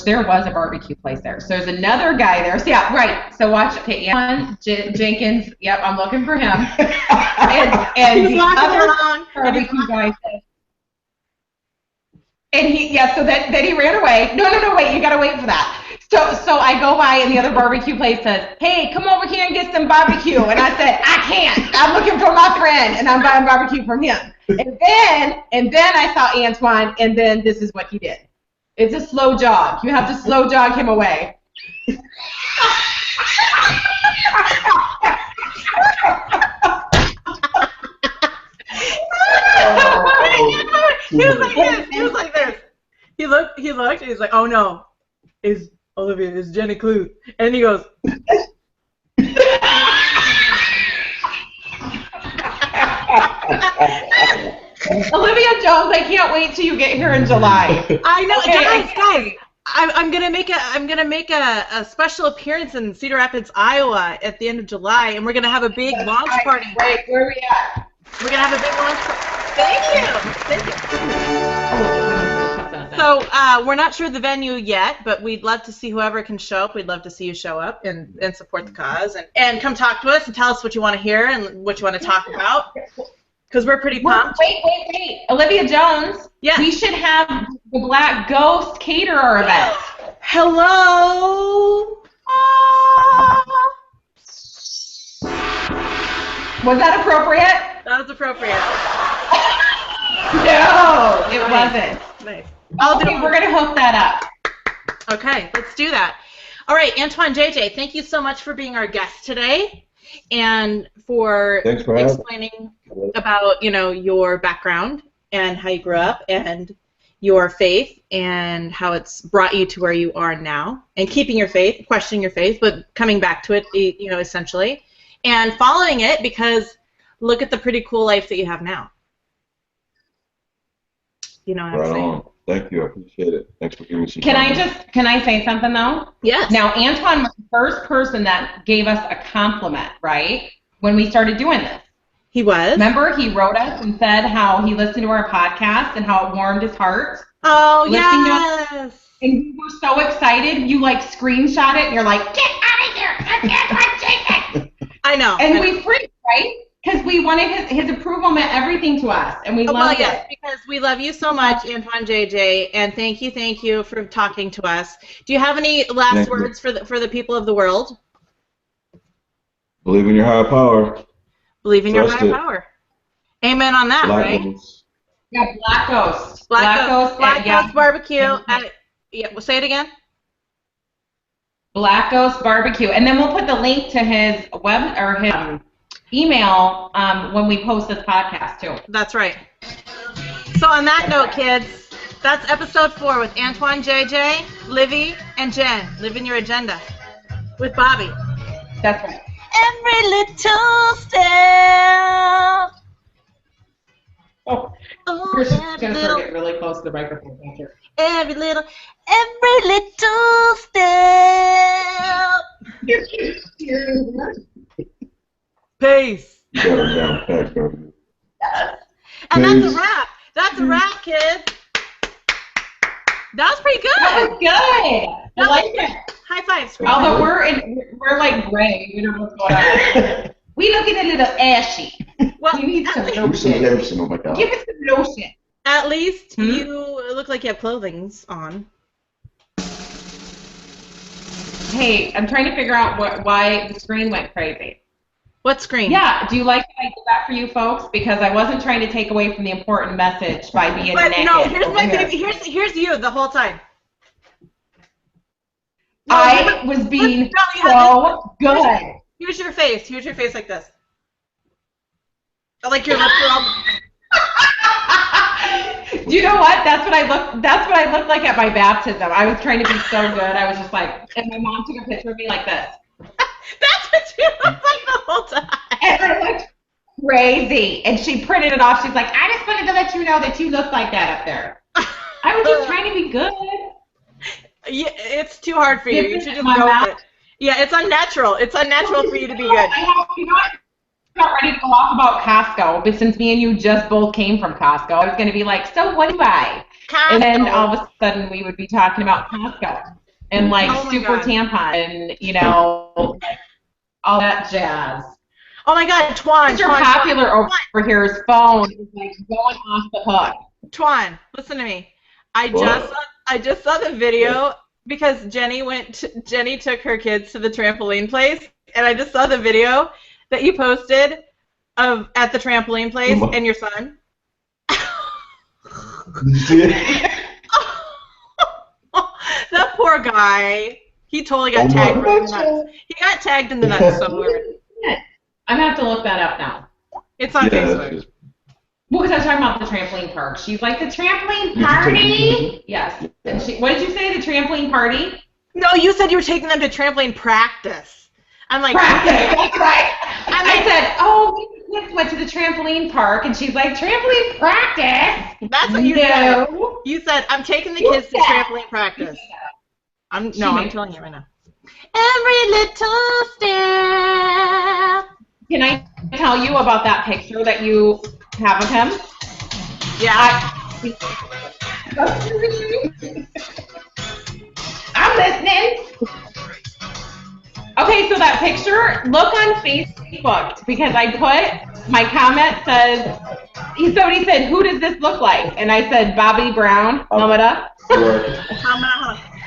there was a barbecue place there. So there's another guy there. So yeah, right. So watch. Okay, Antoine Jenkins. Yep, I'm looking for him. and he's the other barbecue guy said, and so then he ran away. No, wait, you gotta wait for that. So I go by and the other barbecue place says, hey, come over here and get some barbecue. And I said, I can't. I'm looking for my friend and I'm buying barbecue from him. And then I saw Antoine, and then this is what he did. It's a slow jog. You have to slow jog him away. He was like this. He was like this. He looked, and he's like, oh no, is Olivia, is Jenny Clute. And he goes, Olivia Jones, I can't wait till you get here in July. I know, okay. guys. I'm gonna make a special appearance in Cedar Rapids, Iowa, at the end of July, and we're gonna have a big launch party. Wait, where are we at? We're gonna have a big launch party. Thank you. So we're not sure the venue yet, but we'd love to see whoever can show up. We'd love to see you show up and support the cause and come talk to us and tell us what you want to hear and what you want to talk about. Because we're pretty pumped. Wait. Olivia Jones. Yes. We should have the Black Ghost Caterer event. Hello. Was that appropriate? That was appropriate. No, it wasn't. Nice. We're going to hook that up. Okay, let's do that. All right, Antoine JJ, thank you so much for being our guest today and for explaining about, your background and how you grew up and your faith and how it's brought you to where you are now and keeping your faith, questioning your faith, but coming back to it, essentially, and following it because look at the pretty cool life that you have now. You know what I'm Right saying? on. Thank you. I appreciate it. Thanks for giving me some Can time. I say something though? Yes. Now, Antoine was the first person that gave us a compliment, right? When we started doing this. He was? Remember, he wrote us and said how he listened to our podcast and how it warmed his heart. Oh, Listening to yes. And we were so excited, you like screenshot it and you're like, get out of here! I'm Jenkins! I know. And we freaked, right? Because we wanted his approval meant everything to us, and we loved it. Because we love you so much, Antoine JJ, and thank you for talking to us. Do you have any last words for the people of the world? Believe in your higher power. Believe in your Trust higher it. power. Amen on that, Black right? Ghost. Yeah, Black Ghost. Black Ghost yeah. Barbecue. We'll say it again. Black Ghost Barbecue, and then we'll put the link to his web or his email when we post this podcast too. That's right. So on that note, kids, that's episode 4 with Antoine JJ, Livy, and Jen. Living your agenda with Bobby. That's right. Every little step. Oh, you're just gonna start getting really close to the microphone. Every little step. Peace. You got him down pat, baby. And Peace. that's a wrap. That's a wrap, kids. That was pretty good. That was good. I like it. High fives. Although we're like gray, we don't know what's going on. We looking a little ashy. Well, We need some Some lotion. lotion, oh my God. Give us some lotion. at least you look like you have clothing on. Hey, I'm trying to figure out why the screen went crazy. What screen? Yeah, do you like that I did that for you folks? Because I wasn't trying to take away from the important message by being But naked. no, here's my over here. baby. Here's you the whole time. I was being No, you so good. Here's your face. Here's your face like this. Like your lips are all. Do you know what? That's what I looked like at my baptism. I was trying to be so good. I was just like, and my mom took a picture of me like this. That's what you look like the whole time. And I looked crazy. And she printed it off. She's like, I just wanted to let you know that you look like that up there. I was just trying to be good. Yeah, it's too hard for you. You should just My go mouth. with it. Yeah, it's unnatural. It's unnatural for you to be good. You know what? I'm not ready to go off about Costco, but since me and you just both came from Costco, I was going to be like, so what do you buy? Costco. And then all of a sudden we would be talking about Costco and like Oh my super God. tampon and, you know, all that jazz. Oh my God, Twan. Mr. Popular over here's phone is like going off the hook. Twan, listen to me. I just saw the video because Jenny took her kids to the trampoline place, and I just saw the video that you posted at the trampoline place and your son. Did you see it? That poor guy. He totally got Oh my tagged in the God. nuts. He got tagged in the nuts somewhere. I'm going to have to look that up now. It's on Yeah, Facebook. that's just, Well, because I was talking about the trampoline park. She's like, the trampoline Did you take party? them? Yes. And what did you say, the trampoline party? No, you said you were taking them to trampoline practice. I'm like, Practice, that's right. I'm I like, said, oh, we went to the trampoline park, and she's like, trampoline practice? that's what you said. No. You said, I'm taking the Who's kids to that? trampoline practice. I'm made telling you right now. Every little step. Can I tell you about that picture that you have of him? Yeah. I'm listening. Okay, so that picture, look on Facebook, because I put, my comment says, somebody said, who does this look like? And I said, Bobby Brown, sum it up.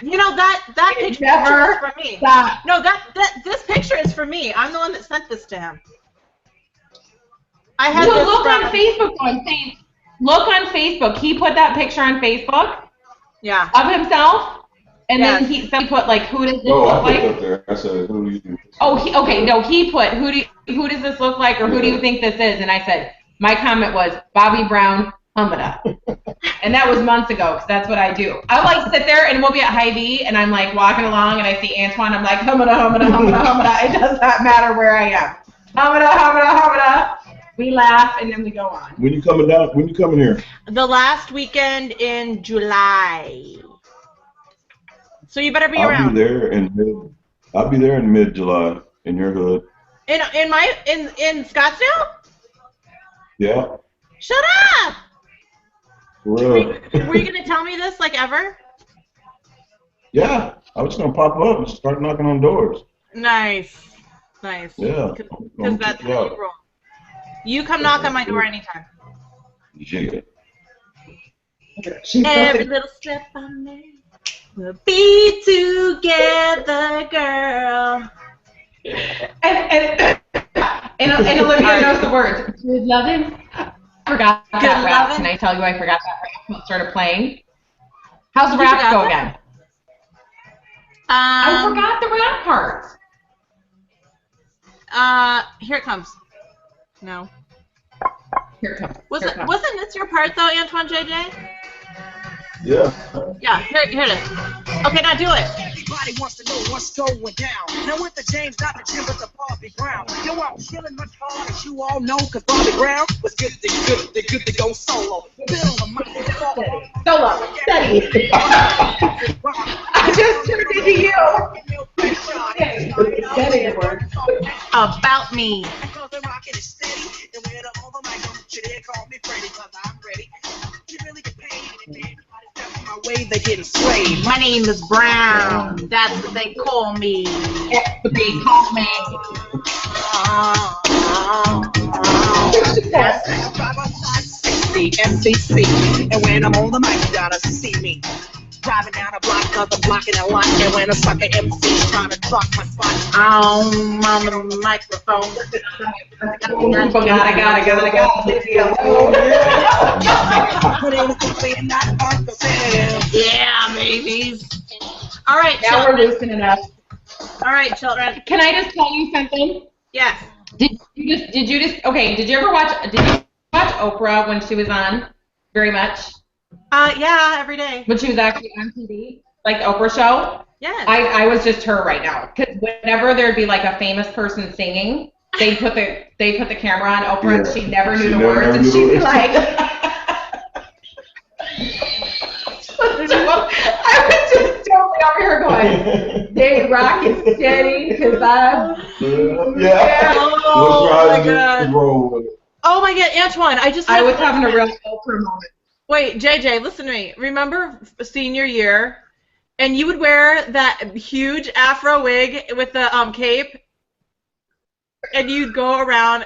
You know, that picture Never is for me. stop. No, this picture is for me. I'm the one that sent this to him. I had Well, this look from, on Facebook. I'm saying, look on Facebook. He put that picture on Facebook Yeah. of himself, and Yes. then somebody put like, who does this oh, look I put like? up there. I said, who do you do? Oh, okay, no, he put, who does this look like, or who do you think this is? And I said, my comment was, Bobby Brown, Humada. And that was months ago, because that's what I do. I like sit there, and we'll be at Hy-Vee, and I'm like walking along, and I see Antoine, I'm like, Humada, Humada, Humada, Humada. It does not matter where I am. Humada, Humada, Humada. We laugh and then we go on. When you coming down? When you coming here? The last weekend in July. So you better be I'll around. be there in mid. I'll be there in mid-July in your hood. In Scottsdale? Yeah. Shut up! For real. Were you gonna tell me this like ever? Yeah. I was just gonna pop up and start knocking on doors. Nice. Yeah. Because that's how you roll. You come knock on my door anytime. Yeah. Every little step I make, we'll be together, girl. And Olivia knows the words. Good loving. I forgot that rap. Can I tell you I forgot that rap when it started playing? How's the rap go again? I forgot the rap part. Here it comes. No. Here it comes. Wasn't this your part though, Antoine JJ? Yeah. Yeah, here it is. Okay, now do it. Everybody wants to know what's going down. Now with the James, not the Jim, but the Bobby Brown. Yo, I'm chilling much harder, as you all know, cause Bobby Brown was good to go solo. Bill, Solo. Steady. I just turned into you. Steady word. About me. Because the rocket is steady, and when I'm over my own, they call me Freddy, cause I'm ready. You really get paid, my way they getting swayed. My name is Brown. That's what they call me. That's what they call me. MCC, and when I'm on the mic, you gotta see me. Driving down a block, cause I'm blocking a lot. And when a sucker MC's trying to drop my spot, I'm on the microphone. I got it. Yeah, babies. All right, Now children. we're loosening up. All right, children. Can I just tell you something? Yes. Did you ever watch Oprah when she was on very much? Yeah, every day. When she was actually on TV? Like the Oprah show? Yes. I was just her right now. Because whenever there'd be like a famous person singing, they put the camera on Oprah and she never knew the words and she'd be like I was just totally over here going, David Rock is steady because I'm Yeah. Oh my God. Roll with it. Oh my God, Antoine, I was having a real Oprah moment. Wait, JJ, listen to me. Remember senior year, and you would wear that huge afro wig with the cape, and you'd go around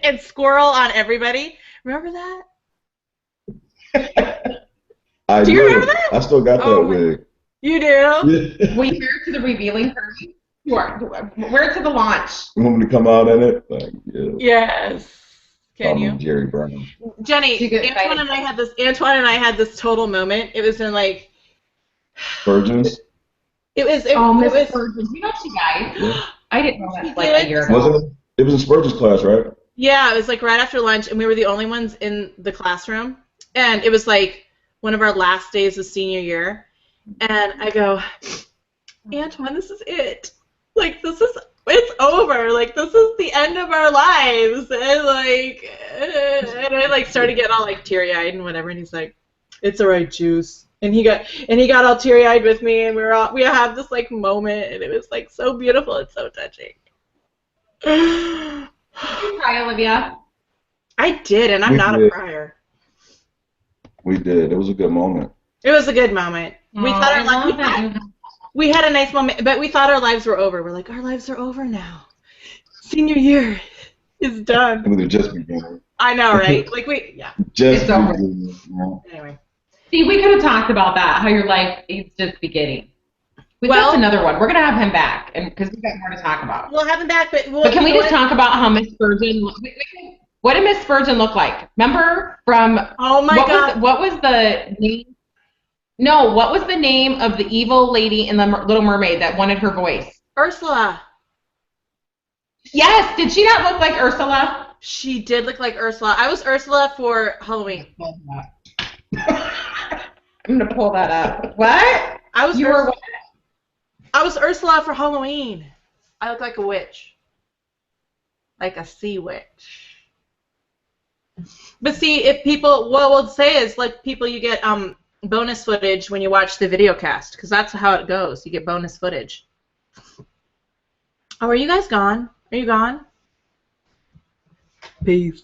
and squirrel on everybody. Remember that? Do you remember that? I still got that wig. You do? We wear it to the revealing party. Wear it to the launch. You want me to come out in it? Like, yeah. Yes. Can you? Jerry Brown. Jenny, Antoine and I had this total moment. It was in like Virgins? It was Virgins. You know she died. Yeah. I didn't know that like a year ago. Wasn't it? It was in Spurgeon's class, right? Yeah, it was like right after lunch, and we were the only ones in the classroom. And it was like one of our last days of senior year. And I go, Antoine, this is it. Like, it's over. Like, this is the end of our lives. And I like started getting all like teary-eyed and whatever. And he's like, it's all right, Juice. And he got all teary-eyed with me, and we had this like moment, and it was like so beautiful and so touching. Did you cry, Olivia? I did, and I'm not a crier. We did. It was a good moment. It was a good moment. We thought we had a nice moment, but we thought our lives were over. We're like, our lives are over now. Senior year is done. It was just beginning. I know, right? Just beginning. Anyway. See, we could have talked about that. How your life is just beginning. That's another one. We're gonna have him back, and because we got more to talk about. We'll have him back, but can we just talk about how Miss Spurgeon? What did Miss Spurgeon look like? Remember from? Oh my God! What was the name? No, what was the name of the evil lady in the Little Mermaid that wanted her voice? Ursula. Yes. Did she not look like Ursula? She did look like Ursula. I was Ursula for Halloween. I'm gonna pull that up. What? I was Ursula for Halloween. I look like a witch. Like a sea witch. But see, if people, what we'll say is, like, people, you get bonus footage when you watch the video cast, because that's how it goes. You get bonus footage. Oh, are you guys gone? Are you gone? Peace.